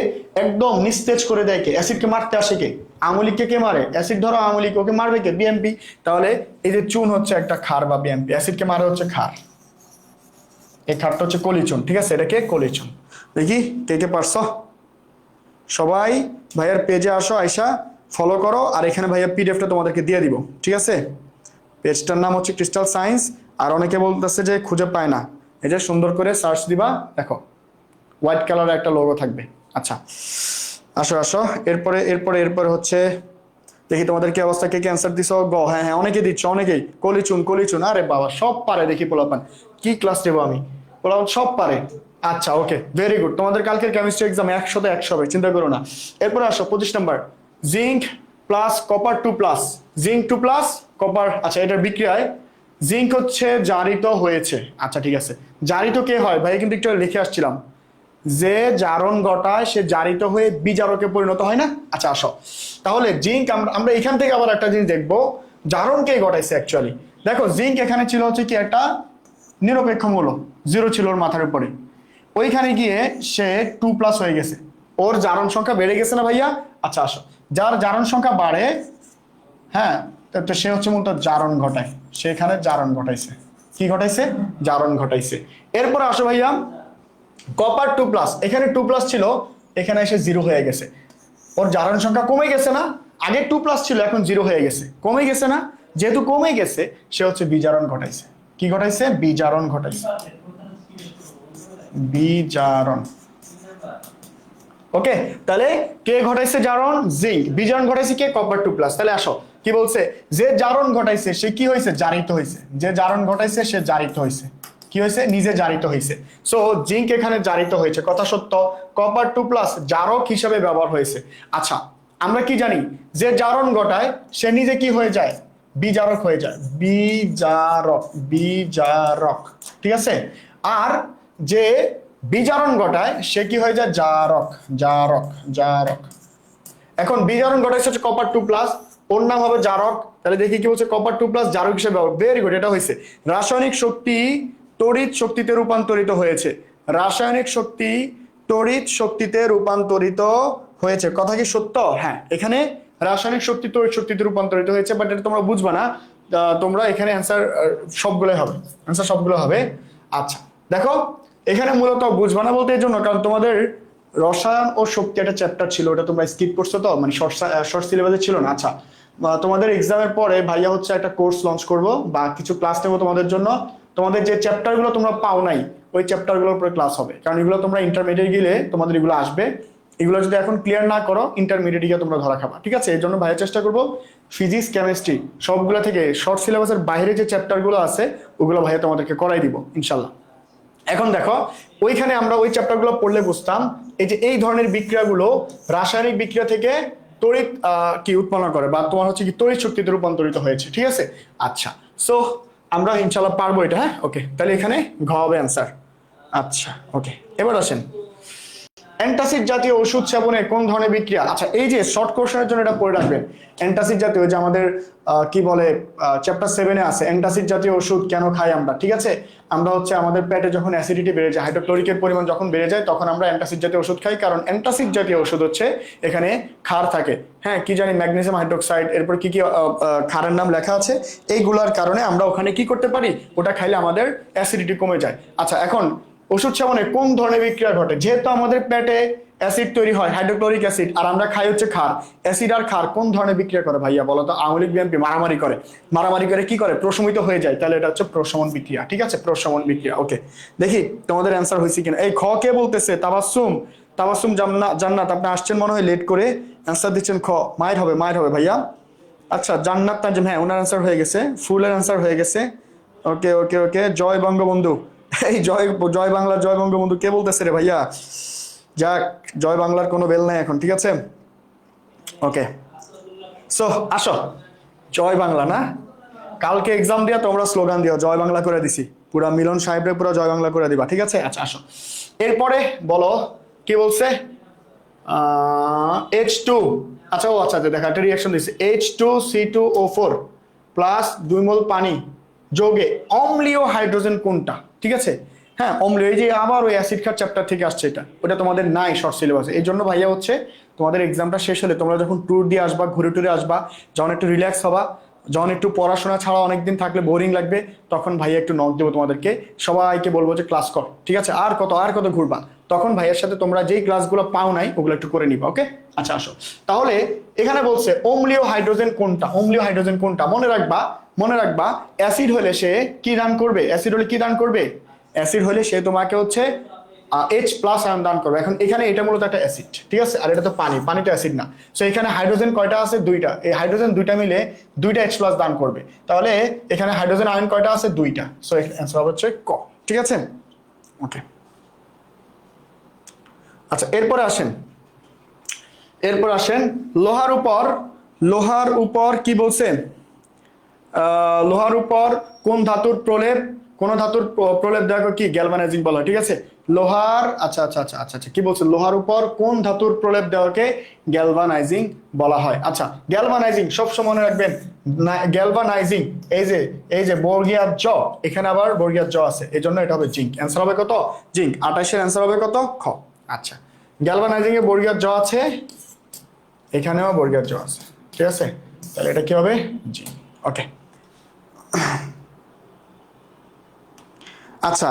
একদম নিস্তেজ করে দেয় কে? অ্যাসিডকে মারতে আসে কে? আমলিককে কে মারে? অ্যাসিড ধরো আমলিক, ওকে মারবে কে? বিএমপি। তাহলে এই যে চুন হচ্ছে একটা ক্ষার বা বিএমপি, অ্যাসিডকে মারে হচ্ছে ক্ষার। এই ক্ষারটা হচ্ছে কলিচুন, ঠিক আছে? এটাকে কলিচুন। দেখি কে কে পারছো সবাই। ভাইয়ার পেজে আসো, আইসা ফলো করো, আর এখানে ভাইয়া পিডিএফটা তোমাদেরকে দিয়ে দিব, ঠিক আছে? পেজটার নাম হচ্ছে ক্রিস্টাল সায়েন্স। আর অনেকে বলতেছে যে খুঁজে পায় না, এই যে সুন্দর করে সার্চ দিবা, দেখো হোয়াইট কালারের একটা লোগো থাকবে। আচ্ছা, আসো আসো। এরপরে হচ্ছে দেখি তোমাদের কি অবস্থা, কে অ্যান্সার দিছো? গ, হ্যাঁ হ্যাঁ, অনেকে দিচ্ছ, অনেকেই। কলিচুন। আরে বাবা, সব পারে দেখি পোলাপান। কি ক্লাস নেবো আমি? পোলাপান সব পারে। আচ্ছা, ওকে, ভেরি গুড। তোমাদের কালকের কেমিস্ট্রি এক্সাম 100তে 100 হবে, চিন্তা করো না। এরপরে আসো 25 number, zinc plus copper 2 plus, zinc 2 plus copper. আচ্ছা, এটার বিক্রিয়ায় জিঙ্ক হচ্ছে জারিত হয়েছে। আচ্ছা ঠিক আছে, জারিত কে হয় ভাই? কিন্তু একটু লিখে আসছিলাম, যে জারণ ঘটায় সে জারিত হয়ে বিজারকে পরিণত হয় না? আচ্ছা আসো, তাহলে জিঙ্ক আমরা এখান থেকে আবার একটা জিনিস দেখবো, জারণ কে ঘটাইছে অ্যাকচুয়ালি। দেখো, জিঙ্ক এখানে ছিল হচ্ছে কি একটা নিরপেক্ষ মূল, 0 ছিল ওর মাথার উপরে। ওইখানে গিয়ে সে 2 প্লাস হয়ে গেছে, ওর জারণ সংখ্যা বেড়ে গেছে না ভাইয়া? আচ্ছা আসো, যার জারণ সংখ্যা বাড়ে, হ্যাঁ, তো সে হচ্ছে মূলত জারণ ঘটায়, সেখানে জারণ ঘটাইছে। কি ঘটাইছে? জারণ ঘটাইছে। এরপরে আসো ভাইয়া, কপার 2 প্লাস, এখানে 2 প্লাস ছিল, এখানে এসে 0 হয়ে গেছে, ওর জারণ সংখ্যা কমে গেছে না? আগে 2 প্লাস ছিল, এখন 0 হয়ে গেছে, কমে গেছে না? যেহেতু কমে গেছে, সে হচ্ছে বিজারণ ঘটাইছে। কি ঘটাইছে? বিজারণ ঘটাইছে। বিজারণ। ওকে, তাহলে কে ঘটাইছে জারণ? জিঙ্ক। বিজারণ ঘটাইছে কে? Copper 2 plus. তাহলে আসো, কি বলছে? যে জারণ ঘটাইছে সে কি হয়েছে? জারিত হয়েছে। যে জারণ ঘটাইছে সে জারিত হয়েছে। কি হয়েছে? নিজে জারিত হয়েছে। সো জিঙ্ক এখানে জারিত হয়েছে, কথা সত্য। কপার 2 প্লাস জারক হিসাবে ব্যবহার হয়েছে। আচ্ছা, আমরা কি জানি? যে জারণ ঘটায় সে নিজে কি হয়ে যায়? বিজারক হয়ে যায়। বিজারক, ঠিক আছে? আর যে বিজারণ ঘটায় সে কি হয়ে যায়? জারক। এখন বিজারণ ঘটাইছে হচ্ছে কপার 2 প্লাস, ওর নাম হবে জারক। তাহলে দেখি কি বলছে, কপার 2 প্লাস জারক হিসেবে ব্যবহার। ভেরি গুড, এটা হয়েছে। রাসায়নিক শক্তি তড়িৎ শক্তিতে রূপান্তরিত হয়েছে। রাসায়নিক শক্তি তড়িৎ শক্তিতে রূপান্তরিত হয়েছে, কথা কি সত্য? হ্যাঁ, এখানে রাসায়নিক শক্তি তড়িৎ শক্তিতে রূপান্তরিত হয়েছে, বাট এটা তোমরা বুঝবা না। তোমরা এখানে অ্যান্সার সবগুলো হবে। আচ্ছা দেখো, এখানে মূলত বুঝবা না বলতে এই জন্য, কারণ তোমাদের রসায়ন ও শক্তি একটা চ্যাপ্টার ছিল, ওটা তোমরা স্কিপ করছো, তো মানে শর্ট সিলেবাসে ছিল না। আচ্ছা, তোমাদের এক্সামের পরে ভাইয়া হচ্ছে একটা কোর্স লঞ্চ করব বা কিছু ক্লাস নেবো তোমাদের জন্য। তোমাদের যে চ্যাপ্টারগুলো তোমরা পাও নাই, ওই চ্যাপ্টারগুলোর উপরে ক্লাস হবে, কারণ এগুলো তোমরা ইন্টারমিডিয়েট গেলে তোমাদের এগুলো আসবে। এগুলো যদি এখন ক্লিয়ার না করো, ইন্টারমিডিয়েট গিয়ে তোমরা ধরা খাবা, ঠিক আছে? এই জন্য ভাইয়া চেষ্টা করবো ফিজিক্স, কেমিস্ট্রি সবগুলো থেকে শর্ট সিলেবাসের বাইরে যে চ্যাপ্টারগুলো আছে ওগুলো ভাইয়া তোমাদেরকে করাই দিব ইনশাল্লাহ। এখন দেখো, ওইখানে আমরা ওই চ্যাপ্টারগুলো পড়লে বুঝতাম এই যে এই ধরনের বিক্রিয়াগুলো রাসায়নিক বিক্রিয়া থেকে তড়িৎ কি উৎপন্ন করে, বা তোমার হচ্ছে কি তড়িৎ শক্তিতে রূপান্তরিত হয়েছে, ঠিক আছে? আচ্ছা, সো আমরা ইনশাল্লাহ পারবো এটা। হ্যাঁ, ওকে, তাহলে এখানে ঘ হবে অ্যান্সার। আচ্ছা ওকে, এবার আসেন, অ্যান্টাসিড জাতীয় ওষুধ সেবনে কোন ধরনের বিক্রিয়া? আচ্ছা, এই যে শর্ট কোশ্চেনের জন্য এটা পড়ে রাখবেন। অ্যান্টাসিড জাতীয়, যে আমাদের কি বলে চ্যাপ্টার 7-এ আছে, অ্যান্টাসিড জাতীয় ওষুধ কেন খাই আমরা, ঠিক আছে? আমরা হচ্ছে আমাদের পেটে যখন অ্যাসিডিটি বেড়ে যায়, হাইড্রোক্লোরিকের পরিমাণ যখন বেড়ে যায়, তখন আমরা অ্যান্টাসিড জাতীয় ওষুধ খাই, কারণ অ্যান্টাসিড জাতীয় ওষুধ হচ্ছে এখানে ক্ষার থাকে। হ্যাঁ, কি জানি ম্যাগনেসিয়াম হাইড্রোক্সাইড, এরপর কি কি ক্ষারের নাম লেখা আছে, এইগুলোর কারণে আমরা ওখানে কি করতে পারি, ওটা খাইলে আমাদের অ্যাসিডিটি কমে যায়। আচ্ছা, এখন ওষুধ সেবনে কোন ধরনের বিক্রিয়া ঘটে? যেহেতু আমাদের পেটে অ্যাসিড তৈরি হয়, হাইড্রোক্লোরিক অ্যাসিড, আর আমরা খাই হচ্ছে ক্ষার। অ্যাসিড আর ক্ষার কোন ধরনের বিক্রিয়া করে ভাইয়া বলো তো? আঙুলিক বিএমপি মারামারি করে কি করে? প্রশমিত হয়ে যায়, তাহলে এটা হচ্ছে প্রশমন বিক্রিয়া, ঠিক আছে? প্রশমন বিক্রিয়া। ওকে, দেখি তোমাদের অ্যান্সার হয়েছে কিনা। এই খ কে বলতেছে? তাবাসসুম জান্নাত, আপনি আসছেন মনে হয় লেট করে, অ্যান্সার দিচ্ছেন খ। মায়ের হবে ভাইয়া। আচ্ছা, জান্নাত তানজিম, হ্যাঁ ওনার অ্যান্সার হয়ে গেছে, ফুলের অ্যান্সার হয়ে গেছে। ওকে, জয় বঙ্গবন্ধু। এই জয় বঙ্গবন্ধু কে বলতেছে রে ভাইয়া? যাক, জয় বাংলার কোনো বেল নাই এখন, ঠিক আছে? ওকে, সো আসো, জয় বাংলা না, কালকে এক্সাম দিয়া তোমরা স্লোগান দিও জয় বাংলা করে দিছি। পুরা মিলন সাহেবরে পুরো জয় বাংলা করে দিবা, ঠিক আছে? আচ্ছা আসো এরপরে বলো কি বলছে, H2, আচ্ছা ও আচ্ছা দেখা একটা রিয়াকশন দিচ্ছে, H2C2O4 প্লাস 2 মোল পানি যোগে অম্লীয় হাইড্রোজেন কোনটা? ঠিক আছে, হ্যাঁ অম্লীয়, এই যে আবার ওই অ্যাসিড খাত চ্যাপ্টার থেকে আসছে, এটা ওটা তোমাদের নাই শর্ট সিলেবাসে। এই জন্য ভাইয়া হচ্ছে তোমাদের এক্সামটা শেষ হলে তোমরা যখন ট্যুর দিয়ে আসবা, ঘুরে টুরে আসবা, যখন একটু রিল্যাক্স হবা, যখন একটু পড়াশোনা ছাড়া অনেকদিন থাকলে বোরিং লাগবে, তখন ভাইয়া একটু নক দেবো তোমাদেরকে, সবাইকে বলবো যে ক্লাস কর, ঠিক আছে? আর কত ঘুরবা, তখন ভাইয়ের সাথে তোমরা যেই ক্লাসগুলো পাও নাই ওগুলো একটু করে নিবা, ওকে? আচ্ছা আসো তাহলে এখানে বলছে অম্লীয় হাইড্রোজেন কোনটা, অম্লীয় হাইড্রোজেন কোনটা মনে রাখবা অ্যাসিড হলে সে কি দান করবে, অ্যাসিড হলে কি দান করবে, অ্যাসিড হলে সে তোমাকে হচ্ছে H প্লাস আয়ন দান করবে। এখন এখানে এটা মূলত একটা অ্যাসিড, ঠিক আছে, আর এটা তো পানি, পানি তো অ্যাসিড না। সো এখানে হাইড্রোজেন কয়টা আছে, দুইটা, এই হাইড্রোজেন দুইটা মিলে দুইটা H প্লাস দান করবে, তাহলে এখানে হাইড্রোজেন আয়ন কয়টা আছে, দুইটা। সো অ্যান্সার হবে হচ্ছে ক, ঠিক আছে? ওকে আচ্ছা এরপরে আসেন লোহার উপর কি বলছেন, লোহার উপর কোন ধাতুর প্রলেপ, কোন ধাতুর প্রলেপ দেখো কি গ্যালভানাইজিং বলা হয়, ঠিক আছে? লোহার আচ্ছা কি বলছে, লোহার উপর কোন ধাতুর প্রলেপ দেওয়াকে গ্যালভানাইজিং বলা হয়। আচ্ছা গ্যালভানাইজিং সবসময় মনে রাখবেন, গ্যালভানাইজিং এই যে বর্গীয় জ, এখানে আবার বর্গীয় জ আছে, এই জন্য এটা হবে জিঙ্ক। অ্যান্সার হবে কত, জিঙ্ক। 28-এর অ্যান্সার হবে কত, খ। আচ্ছা গ্যালভানাইজিং এ বর্গীয় জ আছে, এখানেও বর্গীয় জ আছে, ঠিক আছে? তাহলে এটা কি হবে, জিঙ্ক। ওকে আচ্ছা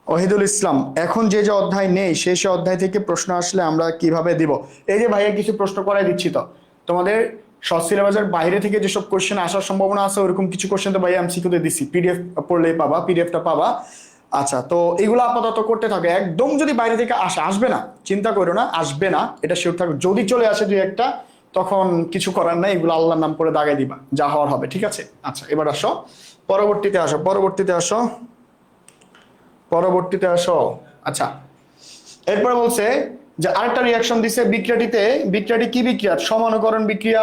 ওহিদুল ইসলাম, এখন যে অধ্যায় নেই সেই অধ্যায় থেকে প্রশ্ন আসলে আমরা কিভাবে দিব? এই যে ভাইয়া কিছু প্রশ্ন করাই দিচ্ছি, তো তোমাদের শর্ট সিলেবাসের বাইরে থেকে যেসব কোশ্চেন আসার সম্ভাবনা আছে ওরকম কিছু কোশ্চেন তো ভাইয়া এমসিকিউতে দিচ্ছি, পিডিএফ পড়লেই পাবা, পিডিএফটা পাবা। আচ্ছা তো এগুলো আপাতত করতে থাকে, একদম যদি বাইরে থেকে আসবে না, চিন্তা করো না, আসবে না, এটা শিওর থাকবে। যদি চলে আসে দুই একটা, তখন কিছু করার নাই, এগুলো আল্লাহর নাম করে দাগাই দিবা, যা হওয়ার হবে, ঠিক আছে? আচ্ছা এবার আসো পরবর্তীতে আসো। আচ্ছা এরপরে বলছে যে আরেকটা রিয়াকশন দিছে বিক্রিয়াটি কি বিক্রিয়া, সমানুকরণ বিক্রিয়া।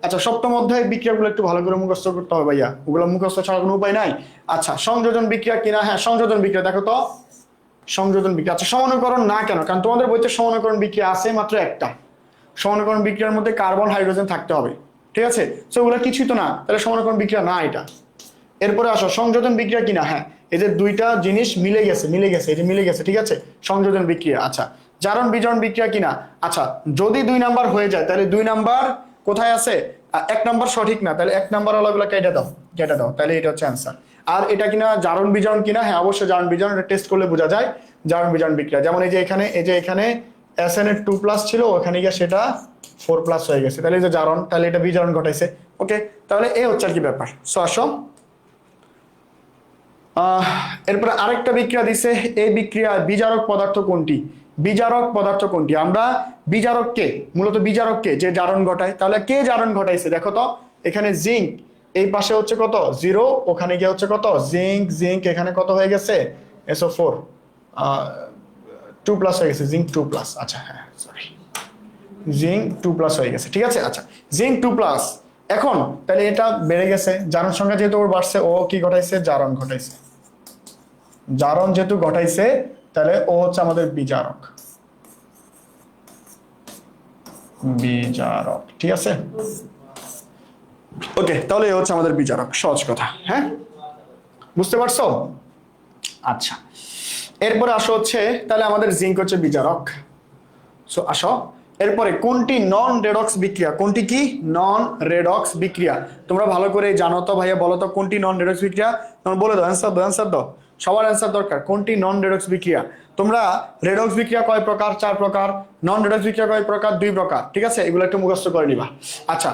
আচ্ছা সপ্তম অধ্যায়ের বিক্রিয়াগুলো একটু ভালো করে মুখস্থ করতে হবে ভাইয়া, ওগুলো মুখস্থ ছাড়া কোনো উপায় নাই। আচ্ছা সংযোজন বিক্রিয়া কিনা, হ্যাঁ সংযোজন বিক্রিয়া, দেখো তো সংযোজন বিক্রিয়া। আচ্ছা সমানুকরণ না কেন, কারণ তোমাদের বইতে সমানুকরণ বিক্রিয়া আছে মাত্র একটা, সমানুকরণ বিক্রিয়ার মধ্যে কার্বন হাইড্রোজেন থাকতে হবে, ঠিক আছে? তো ওগুলো কিছুই তো না, তাহলে সমানুকরণ বিক্রিয়া না এটা। এরপরে আসো সংযোজন বিক্রিয়া কিনা, হ্যাঁ এই যে দুইটা জিনিস মিলে গেছে, এই যে মিলে গেছে, ঠিক আছে, সংযোজন বিক্রিয়া। আচ্ছা জারণ বিজারণ বিক্রিয়া কিনা, আচ্ছা যদি 2 নাম্বার হয়ে যায় তাহলে 2 নাম্বার কোথায় আছে, 1 নাম্বার সঠিক না, তাহলে 1 নাম্বার আলাগুলো কেটে দাও, তাহলে এটা হচ্ছে অ্যান্সার। আর এটা কিনা জারণ বিজারণ কিনা, হ্যাঁ অবশ্যই জারণ বিজারণ, এটা টেস্ট করলে বোঝা যায় জারণ বিজারণ বিক্রিয়া। যেমন এই যে এখানে SN এর 2+ ছিল, ওখানে গিয়ে সেটা 4+ হয়ে গেছে, তাহলে এই যে জারণ, তাহলে এটা বিজারণ ঘটাইছে। ওকে তাহলে এই হচ্ছে আর কি ব্যাপার। সো আসো এরপরে আরেকটা বিক্রিয়া দিছে, এই বিক্রিয়া বিজারক পদার্থ কোনটি, আমরা মূলত বিজারককে যে জারণ ঘটায়, তাহলে কে জারণ ঘটাইছে দেখো তো, এখানে জিঙ্ক, এই পাশে হচ্ছে কত 0, ওখানে গিয়ে হচ্ছে কত জিঙ্ক, এখানে কত হয়ে গেছে SO4 2+ হয়ে গেছে, জিঙ্ক 2+। আচ্ছা হ্যাঁ সরি, জিঙ্ক 2+ হয়ে গেছে, ঠিক আছে? আচ্ছা জিঙ্ক 2+, এখন তাহলে এটা বেড়ে গেছে, জারণ সংখ্যা যেহেতু ওর বাড়ছে, ও কি ঘটাইছে, জারণ যেহেতু ঘটাইছে, তাহলে ও হচ্ছে আমাদের বিজারক, ঠিক আছে? ওকে তাহলে এ হচ্ছে আমাদের বিজারক, সহজ কথা, হ্যাঁ বুঝতে পারছো? আচ্ছা এরপরে আসো হচ্ছে তাহলে আমাদের জিঙ্ক হচ্ছে বিজারক। সো আসো এরপরে কোনটি নন রেডক্স বিক্রিয়া, কোনটি কি নন রেডক্স বিক্রিয়া, তোমরা ভালো করে জানো তো ভাইয়া, বলো তো কোনটি নন রেডক্স বিক্রিয়া, তোমরা বলে দাও, অ্যান্সার দাও, সবার অ্যান্সার দরকার। কোনটি নন রেডক্স বিক্রিয়া, তোমরা রেডক্স বিক্রিয়া কয় প্রকার, 4 প্রকার, নন রেডক্স বিক্রিয়া কয় প্রকার, 2 প্রকার, ঠিক আছে? এগুলো একটু মুখস্থ করে নিবা। আচ্ছা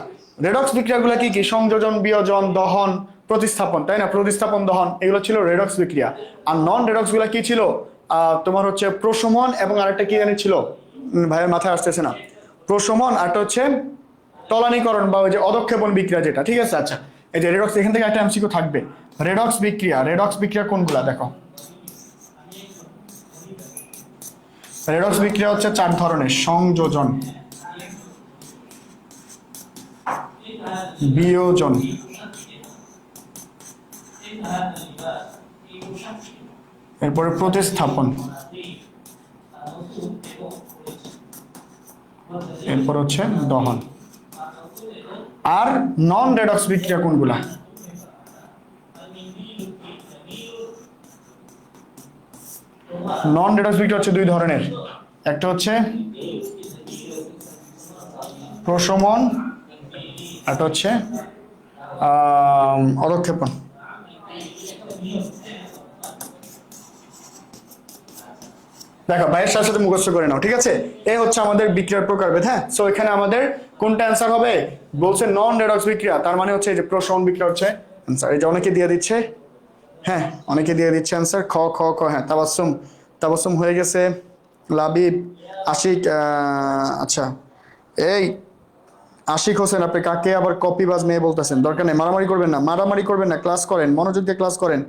রেডক্স বিক্রিয়াগুলো কি কি, সংযোজন, বিয়োজন, দহন, প্রতিস্থাপন, তাই না? প্রতিস্থাপন, দহন, এগুলো ছিল রেডক্স বিক্রিয়া। আর নন রেডক্স গুলা কি ছিল, তোমার হচ্ছে প্রশমন, এবং আরেকটা কি জানি ছিল, ভাইয়ের মাথায় আসতেছে না, প্রশমন, আরটা হচ্ছে তলানীকরণ বা ওই যে অধক্ষেপণ বিক্রিয়া যেটা, ঠিক আছে? আচ্ছা এই যে রেডক্স, এখান থেকে একটা এমসিকিউ থাকবে, রেডক্স বিক্রিয়া কোনগুলা দেখো, রেডক্স বিক্রিয়া হচ্ছে 4 ধরনের, সংযোজন, বিয়োজন, এরপরে প্রতিস্থাপন, এরপর হচ্ছে দহন। আর নন রেডক্স বিক্রিয়া কোনগুলা? নন রেডক্স বিক্রিয়া হচ্ছে দুই ধরনের, একটা হচ্ছে প্রশমন, একটা হচ্ছে অধঃক্ষেপণ। দেখো ভাইয়ের সাথে সাথে মুখস্থ করে নাও, ঠিক আছে? এই হচ্ছে আমাদের বিক্রিয়ার প্রকারভেদ। হ্যাঁ, সো এখানে আমাদের কোনটা অ্যান্সার হবে? বলছে নন রেডক্স বিক্রিয়া, তার মানে হচ্ছে এই যে প্রশমন বিক্রিয়া হচ্ছে অ্যান্সার। এই যে অনেকে দিয়ে দিচ্ছে, হ্যাঁ অনেকে দিয়ে দিচ্ছে অ্যান্সার খ খ খ। হ্যাঁ, তাবাসসুম, তাবাসসুম হয়ে গেছে, লাবিব, আশিক, আচ্ছা এই আশিক হোসেন, আপনি কাকে আবার কপিবাজ মেয়ে বলতেছেন? দরকার নেই, মারামারি করবেন না, মারামারি করবেন না, ক্লাস করেন, মনোযোগ দিয়ে ক্লাস করেন,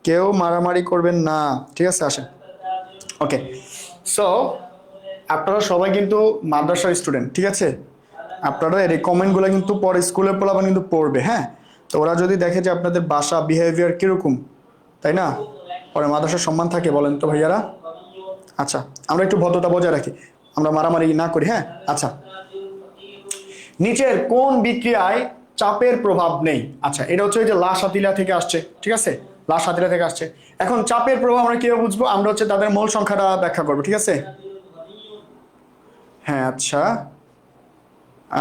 কেউ মারামারি করবেন না, ঠিক আছে? আসেন, ওকে। সো আপনারা সবাই কিন্তু মাদ্রাসার স্টুডেন্ট, ঠিক আছে? আপনারা এই কমেন্টগুলো কিন্তু পরে স্কুলের পোলাপান কিন্তু পড়বে, হ্যাঁ? তো ওরা যদি দেখে যে আপনাদের বাসা বিহেভিয়ার কিরকম, তাই না, পরে মাদ্রাসার সম্মান থাকে, বলেন তো ভাইয়ারা? আচ্ছা, আমরা একটু ভদ্রতা বজায় রাখি, আমরা মারামারি না করি, হ্যাঁ? আচ্ছা, নিচের কোন বিক্রিয়ায় চাপের প্রভাব নেই? আচ্ছা, এটা হচ্ছে যে লা শাতিলা থেকে আসছে, ঠিক আছে? লা শাতিলা থেকে আসছে। এখন চাপের প্রভাব আমরা কিভাবে বুঝবো? আমরা হচ্ছে তাদের মোল সংখ্যাটা ব্যাখ্যা করবো, ঠিক আছে? হ্যাঁ, আচ্ছা,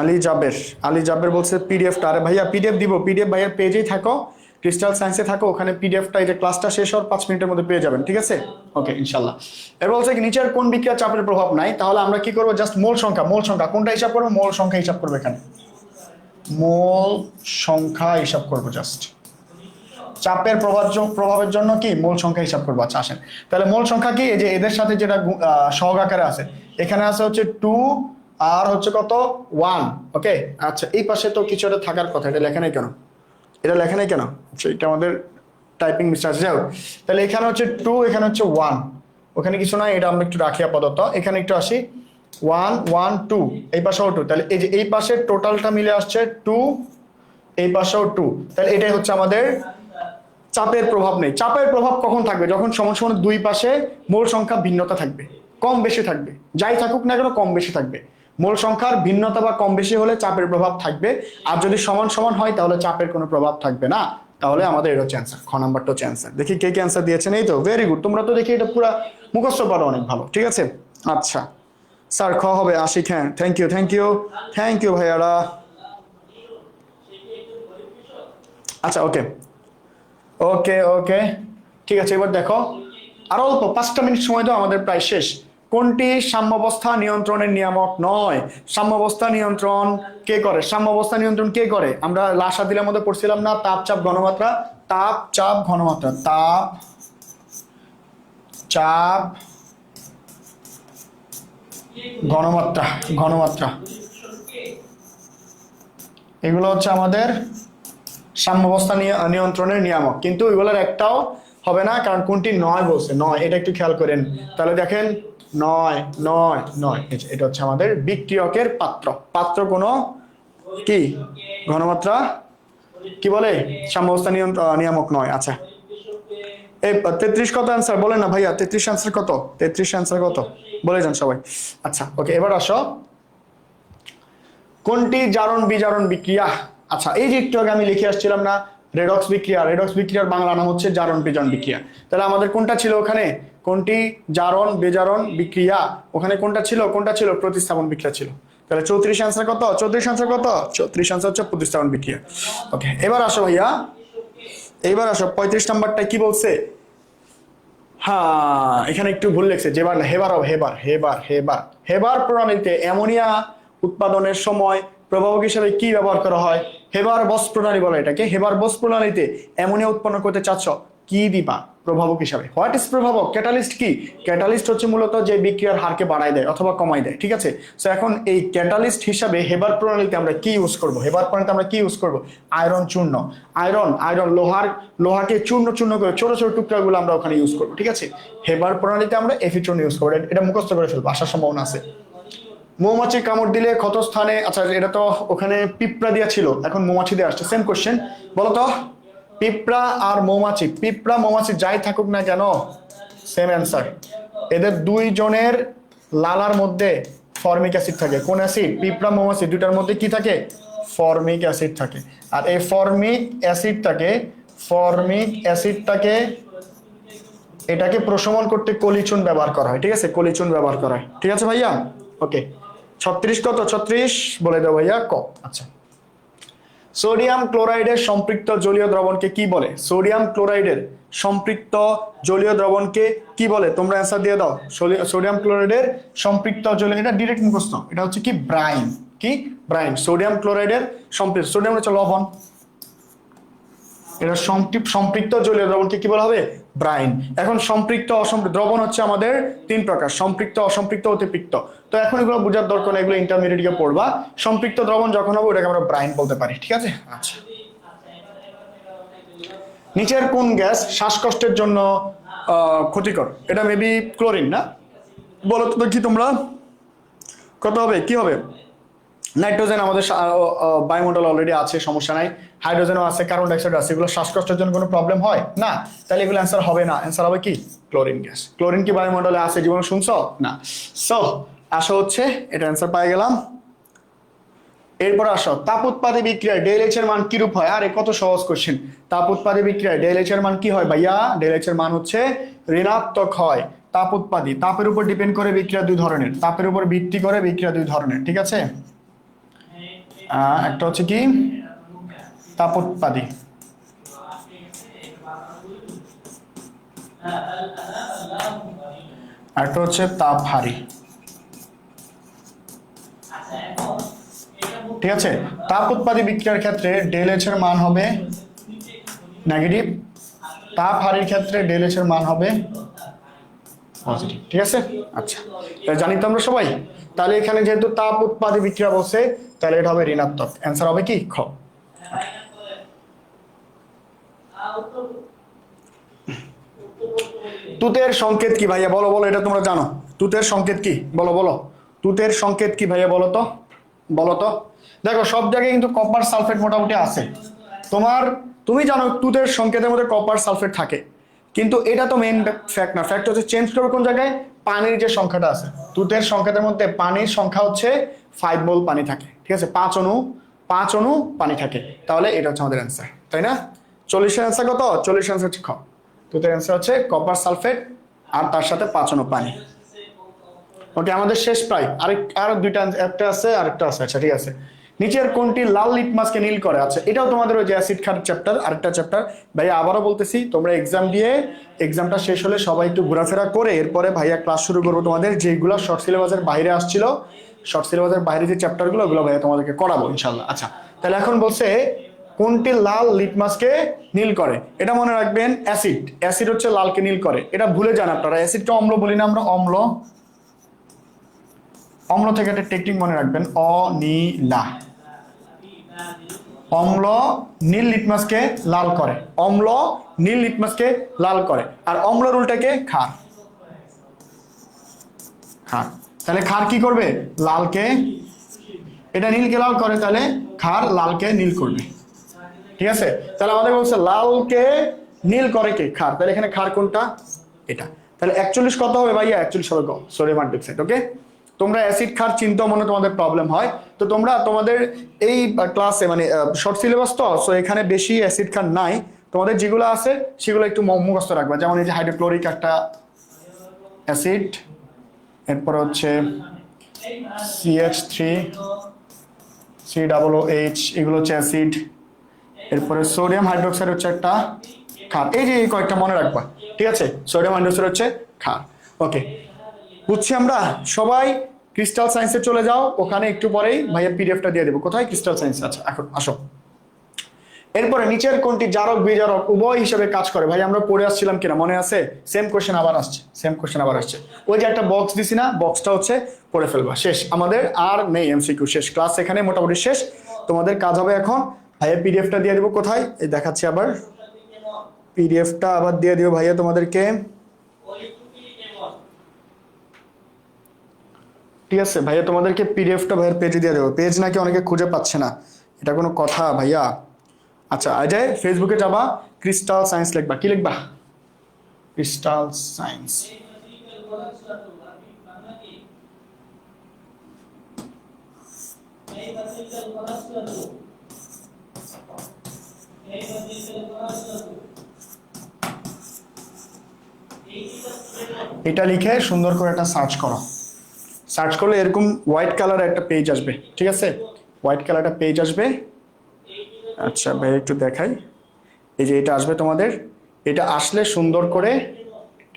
আলী জাবের, আলী জাবের বলছে পিডিএফটা। আরে ভাইয়া পিডিএফ দিব, পিডিএফ ভাইয়ার পেজেই থাকো, ক্রিস্টাল সায়েন্সে থাকো, ওখানে পিডিএফটা এই যে ক্লাসটা শেষ হওয়ার 5 মিনিটের মধ্যে পেয়ে যাবেন, ঠিক আছে? ওকে, ইনশাল্লাহ। এবার বলছে কি নিচের কোন বিক্রিয়া চাপের প্রভাব নাই? তাহলে আমরা কি করবো? জাস্ট মোল সংখ্যা, মোল সংখ্যা কোনটা হিসাব করবো? মোল সংখ্যা হিসাব করবো, এখানে মোল সংখ্যা হিসাব করবো জাস্ট। চাপের প্রভাবের জন্য কি মোল সংখ্যা হিসাব করবো। আচ্ছা আসেন, তাহলে মোল সংখ্যা কি? এই যে এদের সাথে যেটা সহগ আকারে আছে, এখানে আছে হচ্ছে 2 আর হচ্ছে কত 1, ওকে? আচ্ছা, এই পাশে তো কিছু একটা থাকার কথা, এটা লেখা নেই কেন? এটা লেখা নেই কেন? আচ্ছা, এটা আমাদের টাইপিং মিস্টেক। যাও, তাহলে এখানে হচ্ছে 2, এখানে হচ্ছে 1, ওখানে কিছু নাই, এটা আমরা একটু রাখি আপাতত। এখানে একটু আসি, 1 1 2, এই পাশেও 2, তাহলে এই যে এই পাশের টোটালটা মিলে আসছে 2, এই পাশেও 2, তাহলে এটাই হচ্ছে আমাদের চাপের প্রভাব নেই। চাপের প্রভাব কখন থাকবে? যখন সমান সমান দুই পাশে মোল সংখ্যা ভিন্নতা থাকবে, কম বেশি থাকবে, যাই থাকুক না কেন কম বেশি থাকবে। মোল সংখ্যার ভিন্নতা বা কম বেশি হলে চাপের প্রভাব থাকবে, আর যদি সমান সমান হয় তাহলে চাপের কোনো প্রভাব থাকবে না। তাহলে আমাদের এটা হচ্ছে অ্যান্সার, খ নাম্বারটা হচ্ছে অ্যান্সার। দেখি কে কে অ্যান্সার দিয়েছেন। এই তো, ভেরি গুড, তোমরা তো দেখি এটা পুরো মুখস্থ পারো অনেক ভালো, ঠিক আছে? আচ্ছা স্যার, খ হবে আশিক। হ্যাঁ, thank you, thank you, thank you ভাইয়ারা। আচ্ছা, ওকে ওকে ওকে, ঠিক আছে। এবার দেখো, আরো অল্প 5টা মিনিট সময় দাও, আমাদের প্রায় শেষ। কোনটি সাম্যাবস্থা নিয়ন্ত্রণের নিয়ামক নয়? সাম্যাবস্থা নিয়ন্ত্রণ কে করে? সাম্যাবস্থা নিয়ন্ত্রণ কে করে? আমরা লাসা দিলার মধ্যে পড়ছিলাম না, তাপ চাপ ঘনমাত্রা, তাপ চাপ ঘনমাত্রা, তাপ চাপ ঘনমাত্রা, ঘনমাত্রা, এগুলো হচ্ছে আমাদের সাম্যাবস্থা নিয়ন্ত্রণের নিয়ামক। কিন্তু এগুলোর একটাও হবে না, কারণ কোনটি নয় বলছে, নয়, এটা একটু খেয়াল করেন। তাহলে দেখেন 9 9 9, এটা হচ্ছে আমাদের বিক্রিয়কের পাত্র, পাত্র কোনো কি ঘনমাত্রা কি বলে? সাম্যাবস্থা নিয়ামক নয়। আচ্ছা, এই 33 কত অ্যান্সার বলেন না ভাইয়া? 33 অ্যান্সার কত? 33 অ্যান্সার কত বলে যান সবাই। আচ্ছা, ওকে, এবার আসো, কোনটি জারণ বিজারণ বিক্রিয়া? আচ্ছা, এই যে একটু আগে আমি লিখে আসছিলাম না, রেডক্স বিক্রিয়া, রেডক্স বিক্রিয়ার বাংলা নাম হচ্ছে জারণ বিজারণ বিক্রিয়া। তাহলে আমাদের কোনটা ছিল ওখানে? কোনটি জারণ বিজারণ বিক্রিয়া, ওখানে কোনটা ছিল? কোনটা ছিল? প্রতিস্থাপন বিক্রিয়া ছিল। তাহলে 34 অ্যান্সার কত? 34 অ্যান্সার কত? 34 অ্যান্সার হচ্ছে প্রতিস্থাপন বিক্রিয়া। ওকে, এবার আসো ভাইয়া, এইবার আসো 35 নাম্বারটা কি বলছে? হ্যাঁ, এখানে একটু ভুল লিখছে, যেবার না, হেবার হবে, হেবার হেবার হেবার। হেবার প্রণালীতে অ্যামোনিয়া উৎপাদনের সময় প্রভাবক হিসেবে কি ব্যবহার করা হয়? হেবার বস প্রণালী বলে এটাকে। হেবার বস প্রণালীতে অ্যামোনিয়া উৎপন্ন করতে চাচ্ছ, কি দিবা প্রভাবক হিসাবে? হোয়াট ইজ প্রভাবক? ক্যাটালিস্ট কি? ক্যাটালিস্ট হচ্ছে মূলত যে বিক্রিয়ার হারকে বাড়ায় দেয় অথবা কমায় দেয়, ঠিক আছে? সো এখন এই ক্যাটালিস্ট হিসাবে হেবার প্রণালীতে আমরা কি ইউজ করব? হেবার প্রণালীতে আমরা কি ইউজ করব? আয়রন চূর্ণ, আয়রন আয়রন লোহাকে চূর্ণ চূর্ণ করে ছোট ছোট টুকরাগুলো আমরা ওখানে ইউজ করবো, ঠিক আছে? হেবার প্রণালীতে আমরা এফি চূর্ণ ইউজ করবো, এটা মুখস্থ করে ফেলবো, আসার সম্ভাবনা আছে। মৌমাছি কামড় দিলে ক্ষত স্থানে, আচ্ছা এটা তো ওখানে পিঁপড়া দিয়া ছিল, এখন মৌমাছি দিয়ে আসছে, সেম কোশ্চেন, বলো তো পিঁপড়া আর মৌমাছি, পিঁপড়া মৌমাছি যাই থাকুক না কেন সেম অ্যান্সার। এদের দুইজনের লালার মধ্যে ফর্মিক অ্যাসিড থাকে। কোন অ্যাসিড? পিঁপড়া মৌমাছি দুটার মধ্যে কি থাকে? ফর্মিক অ্যাসিড থাকে। আর এই ফর্মিক অ্যাসিডটাকে এটাকে প্রশমন করতে কলিচুন ব্যবহার করা হয়। ঠিক আছে, কলিচুন ব্যবহার করা হয়। ঠিক আছে ভাইয়া, ওকে। 36 কত? 36 বলে দাও ভাইয়া। ক। আচ্ছা, সোডিয়াম ক্লোরাইডের সম্পৃক্ত জলীয় দ্রবণকে কি বলে? সোডিয়াম ক্লোরাইডের সম্পৃক্ত জলীয় দ্রবণকে কি বলে? তোমরা অ্যান্সার দিয়ে দাও। সোডিয়াম ক্লোরাইডের সম্পৃক্ত জলীয়, এটা ডিরেক্ট মুখস্থ, এটা হচ্ছে কি? ব্রাইন। কি? ব্রাইন। সোডিয়াম ক্লোরাইডের সম্পৃক্ত, সোডিয়াম হচ্ছে লবণ, এটা সম্পৃক্ত জলীয় দ্রবণকে কি বলা হবে? ব্রাইন। এখন সম্পৃক্ত অসম্পৃক্ত দ্রবণ হচ্ছে আমাদের 3 প্রকার: সম্পৃক্ত, অসম্পৃক্ত, অতিপৃক্ত। তো এখন এগুলো বোঝার দরকার নেই, এগুলো ইন্টারমিডিয়েটে পড়বা। সম্পৃক্ত দ্রবণ যখন হবে ওটাকে আমরা ব্রাইন বলতে পারি। ঠিক আছে, আচ্ছা। নিচের কোন গ্যাস শ্বাসকষ্টের জন্য ক্ষতিকর? এটা মেবি ক্লোরিন, না? বলো তো কি তোমরা, কত হবে? কি হবে? নাইট্রোজেন আমাদের বায়ুমণ্ডল অলরেডি আছে, সমস্যা নাই। হাইড্রোজেনও আছে, কার্বন ডাইঅক্সাইড আছে। এগুলো শ্বাসকষ্টের জন্য কোনো প্রবলেম হয় না, তাহলে এগুলো অ্যান্সার হবে না। অ্যান্সার হবে কি? Chlorine gas. ক্লোরিন কি বায়ুমণ্ডলে আছে জীবনে শুনছো? না। সো আসো হচ্ছে এটা অ্যান্সার পাই গেলাম। এরপর আসো, তাপ উৎপাদী বিক্রিয়ায় ডেলএইচ এর মান কি রূপ হয়? আরে কত সহজ কোশ্চেন। তাপ উৎপাদী বিক্রিয়ায় ডেলএইচ এর মান কি হয় ভাইয়া? ডেলএইচ এর মান হচ্ছে ঋণাত্মক হয়। তাপ উৎপাদী, তাপের উপর ডিপেন্ড করে বিক্রিয়া দুই ধরনের, তাপের উপর ভিত্তি করে বিক্রিয়া দুই ধরনের। ঠিক আছে, একটা হচ্ছে কি তাপোৎপাদী, একটা হচ্ছে তাপহারী। ঠিক আছে, তাপ উৎপাদী বিক্রিয়ার ক্ষেত্রে ডেলএইচ এর মান হবে নেগেটিভ, তাপহারীর ক্ষেত্রে ডেলএইচ এর মান হবে পজিটিভ। ঠিক আছে, আচ্ছা, জানি তো আমরা সবাই। তাহলে এখানে যেহেতু তাপ উৎপাদী বিক্রিয়া বলছে, তাহলে এটা হবে ঋণাত্মক। অ্যান্সার হবে কি? খ। তুতের সংকেত কি ভাইয়া? বলো বলো, এটা তোমরা জানো। তুতের সংকেত কি? বলো বলো, তুতের সংকেত কি ভাইয়া? বলো তো, বলো তো। দেখো সব জায়গায় কিন্তু কপার সালফেট মোটামুটি আছে। তুমি জানো তুতের সংকেতের মধ্যে কপার সালফেট থাকে, কিন্তু এটা তো মেইন ফ্যাক্ট না। ফ্যাক্ট হচ্ছে চেঞ্জ করবে কোন জায়গায়? পানির যে সংখ্যাটা আছে, তুতের সংকেতের মধ্যে পানির সংখ্যা হচ্ছে 5 মোল পানি থাকে। ঠিক আছে, 5 অণু পানি থাকে। তাহলে এটা হচ্ছে আমাদের অ্যান্সার, তাই না? 40 এর অ্যান্সার কত? 40 অ্যান্সার হচ্ছে খ। তুতের অ্যান্সার হচ্ছে কপার সালফেট আর তার সাথে 5 অণু পানি। ওকে, আমাদের শেষ প্রায়। আর দুইটা, একটা আছে আরেকটা আছে। আচ্ছা ঠিক আছে, নিচের কোনটি লাল লিটমাসকে নীল করে? আচ্ছা, এটাও তোমাদের ওই যে অ্যাসিড খার চ্যাপ্টার, আরেকটা চ্যাপ্টার। ভাইয়া আবারও বলতেছি, তোমরা এক্সাম দিয়ে এক্সামটা শেষ হলে সবাই একটু ঘোরাফেরা করে এরপরে ভাইয়া ক্লাস শুরু করবো তোমাদের। যেগুলো শর্ট সিলেবাসের বাইরে আসছিল, শর্ট সিলেবাসের বাইরে যে চ্যাপ্টারগুলো, ওগুলো ভাইয়া তোমাদেরকে করাবো ইনশাল্লাহ। আচ্ছা, তাহলে এখন বলছে কোনটি লাল লিটমাসকে নীল করে? এটা মনে রাখবেন, অ্যাসিড। অ্যাসিড হচ্ছে লালকে নীল করে, এটা ভুলে যান আপনারা। অ্যাসিডকে অম্ল বলি না আমরা? অম্ল। অম্ল থেকে একটা টেকনিক মনে রাখবেন, অনীলা। অম্ল নীল লিটমাসকে লাল করে, অম্ল নীল লিটমাসকে লাল করে। আর অম্লের উল্টাকে ক্ষার। ক্ষার, তাহলে ক্ষার কি করবে? লালকে, এটা নীলকে লাল করে, তাহলে ক্ষার লালকে নীল করবে। ঠিক আছে, তাহলে আমাদের বলছে লালকে নীল করে কে? ক্ষার। তাহলে এখানে ক্ষার কোনটা? এটা। তাহলে 41 কত হবে ভাইয়া? 41 হবে গ, সোডিয়াম হাইড্রোক্সাইড। ওকে, তোমরা অ্যাসিড ক্ষার চিন্তা মনে তোমাদের প্রবলেম হয়, তো তোমরা তোমাদের এই ক্লাসে মানে শর্ট সিলেবাস তো, সো এখানে বেশি অ্যাসিড ক্ষার নাই। তোমাদের যেগুলো আছে সেগুলো একটু মুখস্থ রাখবা। যেমন এই যে হাইড্রোক্লোরিক একটা অ্যাসিড, এরপর হচ্ছে CH3 COOH, এগুলো হচ্ছে অ্যাসিড। এরপরে সোডিয়াম হাইড্রোক্সাইড হচ্ছে একটা ক্ষার। এই যে এই কয়েকটা মনে রাখবা। ঠিক আছে, সোডিয়াম হাইড্রোক্সাইড হচ্ছে ক্ষার। ওকে, বুঝছি আমরা সবাই। ক্রিস্টাল সায়েন্সে চলে যাও, ওখানে একটু পরেই ভাইয়া পিডিএফটা দিয়ে দেবো। কোথায়? Crystal science. আচ্ছা, এখন আসো। এরপরে নিচের কোনটি জারক বিজারক উভয় হিসেবে কাজ করে? ভাই আমরা পড়ে আসছিলাম কিনা মনে আছে? সেম কোশ্চেন আবার আসছে, সেম কোশ্চেন আবার আসছে। ওই যে একটা বক্স দিছি না, বক্সটা হচ্ছে পড়ে ফেলবা। শেষ, আমাদের আর নেই এমসিকিউ, শেষ। ক্লাস এখানে মোটামুটি শেষ। তোমাদের কাজ হবে এখন, ভাইয়া পিডিএফটা দিয়ে দেবো। কোথায়? এই দেখাচ্ছি আবার, পিডিএফটা আবার দিয়ে দিও ভাইয়া তোমাদেরকে। ঠিক আছে ভাইয়া, তোমাদেরকে পিডিএফটা ভাইয়ের পেজে দিয়ে দেবো। পেজ নাকি অনেকে খুঁজে পাচ্ছে না, এটা কোনো কথা ভাইয়া? আচ্ছা, এই যে ফেসবুকে যাবা, ক্রিস্টাল সায়েন্স লিখবা, কি লিখবা? Crystal science. এটা লিখে সুন্দর করে একটা সার্চ করো। সার্চ করলে এরকম হোয়াইট কালারের একটা পেজ আসবে, ঠিক আছে? হোয়াইট কালার একটা পেজ আসবে। আচ্ছা ভাই একটু দেখাই, এই যে এটা আসবে তোমাদের। এটা আসলে সুন্দর করে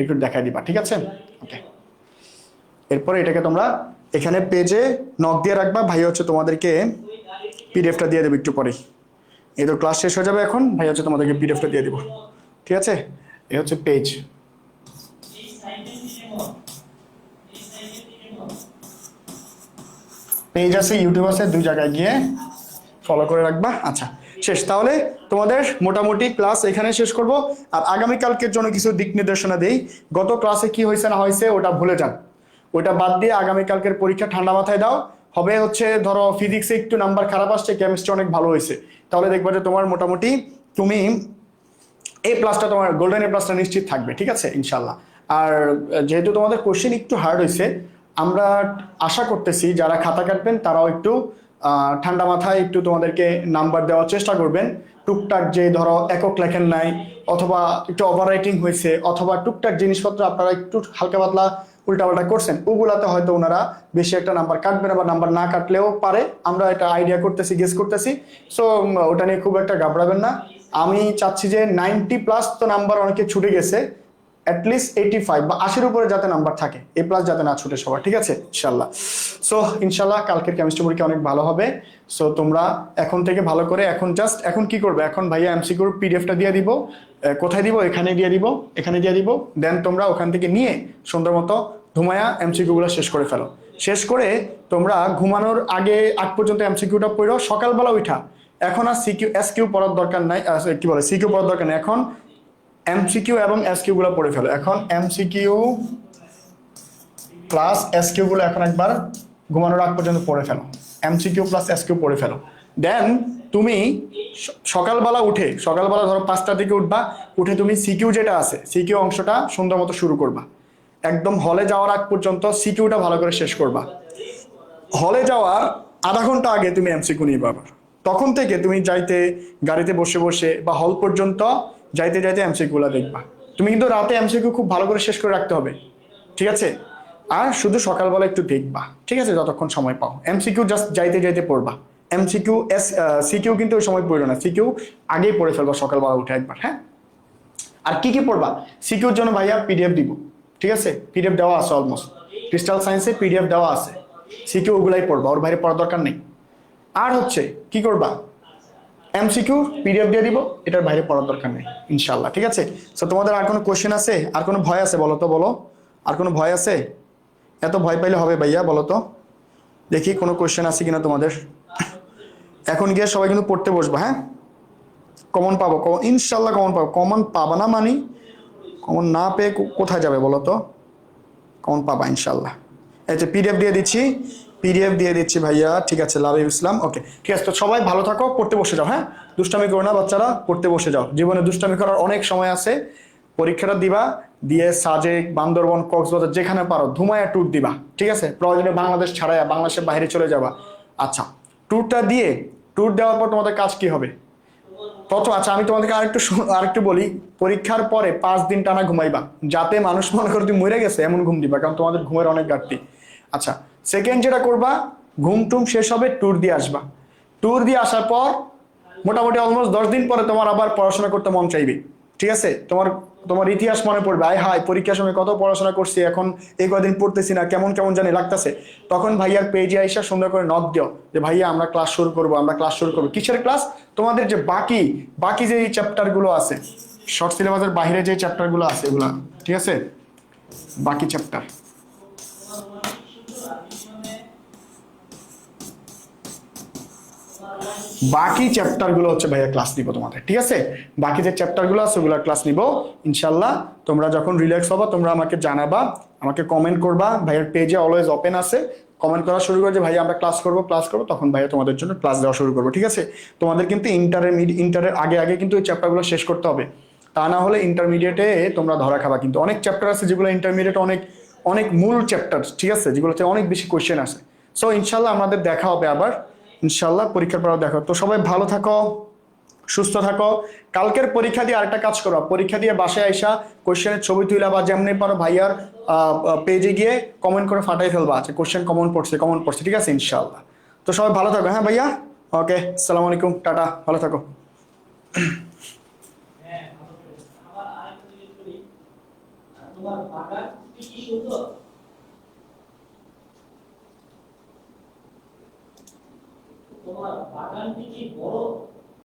একটু দেখাই দিবা, ঠিক আছে? ওকে, এরপরে এটাকে তোমরা এখানে পেজে নক দিয়ে রাখবা। ভাই হচ্ছে তোমাদেরকে পিডিএফটা দিয়ে দেবো একটু পরে। এই তো ক্লাস শেষ হয়ে যাবে এখন, ভাই হচ্ছে তোমাদেরকে পিডিএফটা দিয়ে দিব, ঠিক আছে? এই হচ্ছে পেজ। পেজ আছে, ইউটিউব আছে, দুই জায়গায় গিয়ে ফলো করে রাখবা। আচ্ছা শেষ, তাহলে তোমাদের মোটামুটি ক্লাস এখানে শেষ করব। আর আগামীকালকের জন্য কিছু দিক নির্দেশনা দেই। গত ক্লাসে কি হয়েছে না হয়েছে ওটা ভুলে যান, ওটা বাদ দিয়ে আগামীকালকের পরীক্ষা ঠান্ডা মাথায় দাও। হবে হচ্ছে ধরো ফিজিক্সে একটু নাম্বার খারাপ আসছে, কেমিস্ট্রি অনেক ভালো হয়েছে, তাহলে দেখবা যে তোমার মোটামুটি তুমি এই প্লাসটা, তোমার গোল্ডেন এ প্লাসটা নিশ্চিত থাকবে, ঠিক আছে ইনশাল্লাহ। আর যেহেতু তোমাদের কোশ্চেন একটু হার্ড হয়েছে, আমরা আশা করতেছি যারা খাতা কাটবেন তারাও একটু ঠান্ডা মাথায় একটু তোমাদেরকে নাম্বার দেওয়ার চেষ্টা করবেন। টুকটাক যে ধরো একক লেখেন নাই, অথবা একটু ওভার রাইটিং হয়েছে, অথবা টুকটাক জিনিসপত্র আপনারা একটু হালকা পাতলা উল্টাপাল্টা করছেন, ওগুলাতে হয়তো ওনারা বেশি একটা নাম্বার কাটবে না, বা নাম্বার না কাটলেও পারে। আমরা এটা আইডিয়া করতেছি, গেস করতেছি। সো ওটা নিয়ে খুব একটা ঘাবড়াবেন না। আমি চাচ্ছি যে 90+ তো নাম্বার অনেকে ছুটে গেছে, অ্যাটলিস্ট 85 বা 80-এর উপরে যাতে নাম্বার থাকে, এ প্লাস যাতে না ছুটে সবার, ঠিক আছে ইনশাল্লাহ। সো ইনশাল্লাহ কালকের কেমিস্ট্রি পরীক্ষা অনেক ভালো হবে। সো তোমরা এখন থেকে ভালো করে, এখন কি করবে, এখন ভাইয়া এমসিকিউর পিডিএফটা দিয়ে দিব। কোথায় দিব? এখানে দিয়ে দিব, এখানে দিয়ে দিব। দেন তোমরা ওখান থেকে নিয়ে সুন্দর মতো ঘুমায়া এমসিকিউগুলো শেষ করে ফেলো। শেষ করে তোমরা ঘুমানোর আগ পর্যন্ত এমসিকিউটা পড়ো। সকালবেলা উঠা এখন আর এসকিউ পড়ার দরকার নাই, কি বলে সিকিউ পড়ার দরকার নেই, এখন এমসিকিউ এবং এসকিউ গুলো পড়ে ফেলো। এখন এমসিকিউ প্লাস এসকিউ গুলো এখন একবার ঘুমানোর আগ পর্যন্ত পড়ে ফেলো, এমসিকিউ প্লাস এসকিউ পড়ে ফেলো। দেন তুমি সকালবেলা ধরো 5টার দিকে উঠবা, উঠে তুমি সিকিউ যেটা আছে, সিকিউ অংশটা সুন্দর মতো শুরু করবা। একদম হলে যাওয়ার আগ পর্যন্ত সিকিউটা ভালো করে শেষ করবা। হলে যাওয়ার আধা ঘন্টা আগে তুমি এমসিকিউ নিয়ে পাবা। তখন থেকে তুমি গাড়িতে বসে বসে বা হল পর্যন্ত যাইতে এমসিকিউগুলো দেখবা। তুমি কিন্তু রাতে এমসিকিউ খুব ভালো করে শেষ করে রাখতে হবে, ঠিক আছে? আর শুধু সকালবেলা একটু দেখবা, ঠিক আছে, যতক্ষণ সময় পাও। এমসিকিউ জাস্ট যাইতে পড়বা। সিকিউ কিন্তু ওই সময় পড়ো না, সিকিউ আগেই পড়ে ফেলবা সকালবেলা উঠে একবার, হ্যাঁ? আর কি পড়বা সিকিউর জন্য ভাইয়া পিডিএফ দিব, ঠিক আছে? পিডিএফ দেওয়া আছে, অলমোস্ট ক্রিস্টাল সায়েন্সে পিডিএফ দেওয়া আছে। সিকিউ ওগুলাই পড়বা, ওর বাইরে পড়ার দরকার নেই। আর হচ্ছে কি করবা, এমসিকিউ পিডিএফ দিয়ে দিব, এটার বাইরে পড়ার দরকার নেই ইনশাল্লাহ, ঠিক আছে? সো তোমাদের আর কোনো কোশ্চেন আছে, আর কোনো ভয় আছে বলো তো, বলো আর কোনো ভয় আছে? এত ভয় পাইলে হবে ভাইয়া, বলো তো দেখি কোনো কোশ্চেন আছে কিনা তোমাদের। এখন গিয়ে সবাই কিন্তু পড়তে বসবা, হ্যাঁ? কমন পাবো, ইনশাল্লাহ কমন পাবো। কমন পাবা না মানে কমন না পেয়ে কোথায় যাবে বলো তো? কমন পাবা ইনশাল্লাহ। এই যে পিডিএফ দিয়ে দিচ্ছি ভাইয়া, ঠিক আছে, লাভিব ইসলাম, ওকে ঠিক আছে। তো সবাই ভালো থাকো, পড়তে বসে যাও, হ্যাঁ? দুষ্টামি করো না বাচ্চারা, পড়তে বসে যাও। জীবনে দুষ্টামি করার অনেক সময় আছে। পরীক্ষাটা দিবা, দিয়ে সাজেক, বান্দরবন, কক্সবাজার যেখানে পারো ধুমায়া ট্যুর দিবা, ঠিক আছে? প্রয়োজনে বাংলাদেশ ছাড়াইয়া বাংলাদেশের বাইরে চলে যাবা। আচ্ছা, ট্যুর দেওয়ার পর তোমাদের কাজ কি হবে? আচ্ছা আমি তোমাদেরকে আরেকটু বলি, পরীক্ষার পরে 5 দিন টানা ঘুমাইবা, যাতে মানুষ মনে করে তুমি মরে গেছে এমন ঘুম দিবা, কারণ তোমাদের ঘুমের অনেক ঘাটতি। আচ্ছা, সেকেন্ড যেটা করবা, ঘুম টুম শেষ হবে, ট্যুর দিয়ে আসবা। ট্যুর দিয়ে আসার পর মোটামুটি অলমোস্ট 10 দিন পরে তোমার আবার পড়াশোনা করতে মন চাইবে, ঠিক আছে? তোমার ইতিহাস মনে পড়বে, আয় হায় পরীক্ষার সময় কত পড়াশোনা করছি, এখন এই কদিন পড়তেছি না, কেমন জানি লাগতেছে। তখন ভাইয়ার পেজে আইসা সুন্দর করে নক দিও যে ভাইয়া আমরা ক্লাস শুরু করবো। কিসের ক্লাস? তোমাদের যে বাকি যে চ্যাপ্টার গুলো আছে, শর্ট সিলেবাসের বাইরে যে চ্যাপ্টার গুলো আছে এগুলা, ঠিক আছে? বাকি চ্যাপ্টার গুলো হচ্ছে ভাইয়া ক্লাস নিব তোমাদের, ঠিক আছে? বাকি যে চ্যাপ্টার গুলো আছে ওগুলো ক্লাস নিব ইনশাল্লাহ। তোমরা যখন রিল্যাক্স হবা তোমরা আমাকে জানাবা, আমাকে কমেন্ট করবা। ভাইয়ার পেজে অলওয়েজ ওপেন আছে, কমেন্ট করা শুরু করে যে ভাইয়া আমরা ক্লাস করব, তখন ভাইয়া তোমাদের জন্য ক্লাস দেওয়া শুরু করবো, ঠিক আছে? তোমাদের কিন্তু ইন্টারের আগে আগে কিন্তু ওই চ্যাপ্টারগুলো শেষ করতে হবে, তা না হলে ইন্টারমিডিয়েটে তোমরা ধরা খাবা। কিন্তু অনেক চ্যাপ্টার আছে যেগুলো ইন্টারমিডিয়েট অনেক অনেক মূল চ্যাপ্টার, ঠিক আছে, যেগুলোতে অনেক বেশি কোয়েশ্চেন আছে। সো ইনশাল্লাহ আমাদের দেখা হবে আবার, ইনশাল্লাহ পরীক্ষার পর দেখা হবে। তো সবাই ভালো থাকো, সুস্থ থাকো। কালকের পরীক্ষা দিয়ে আরেকটা কাজ করো, পরীক্ষা দিয়ে বাসায় আইসা কোশ্চেনের ছবি তুইলা বা যেমনি পারো ভাইয়ার পেজে গিয়ে কমেন্ট করে ফাটাই ফেলবা, আছে কোশ্চেন কমন পড়ছে, ঠিক আছে ইনশাল্লাহ। তো সবাই ভালো থাকো, হ্যাঁ ভাইয়া, ওকে, আসসালামু আলাইকুম, টাটা, ভালো থাকো। তোমার বাগান কি সুন্দর, তোমার বাগানটি কি বড়?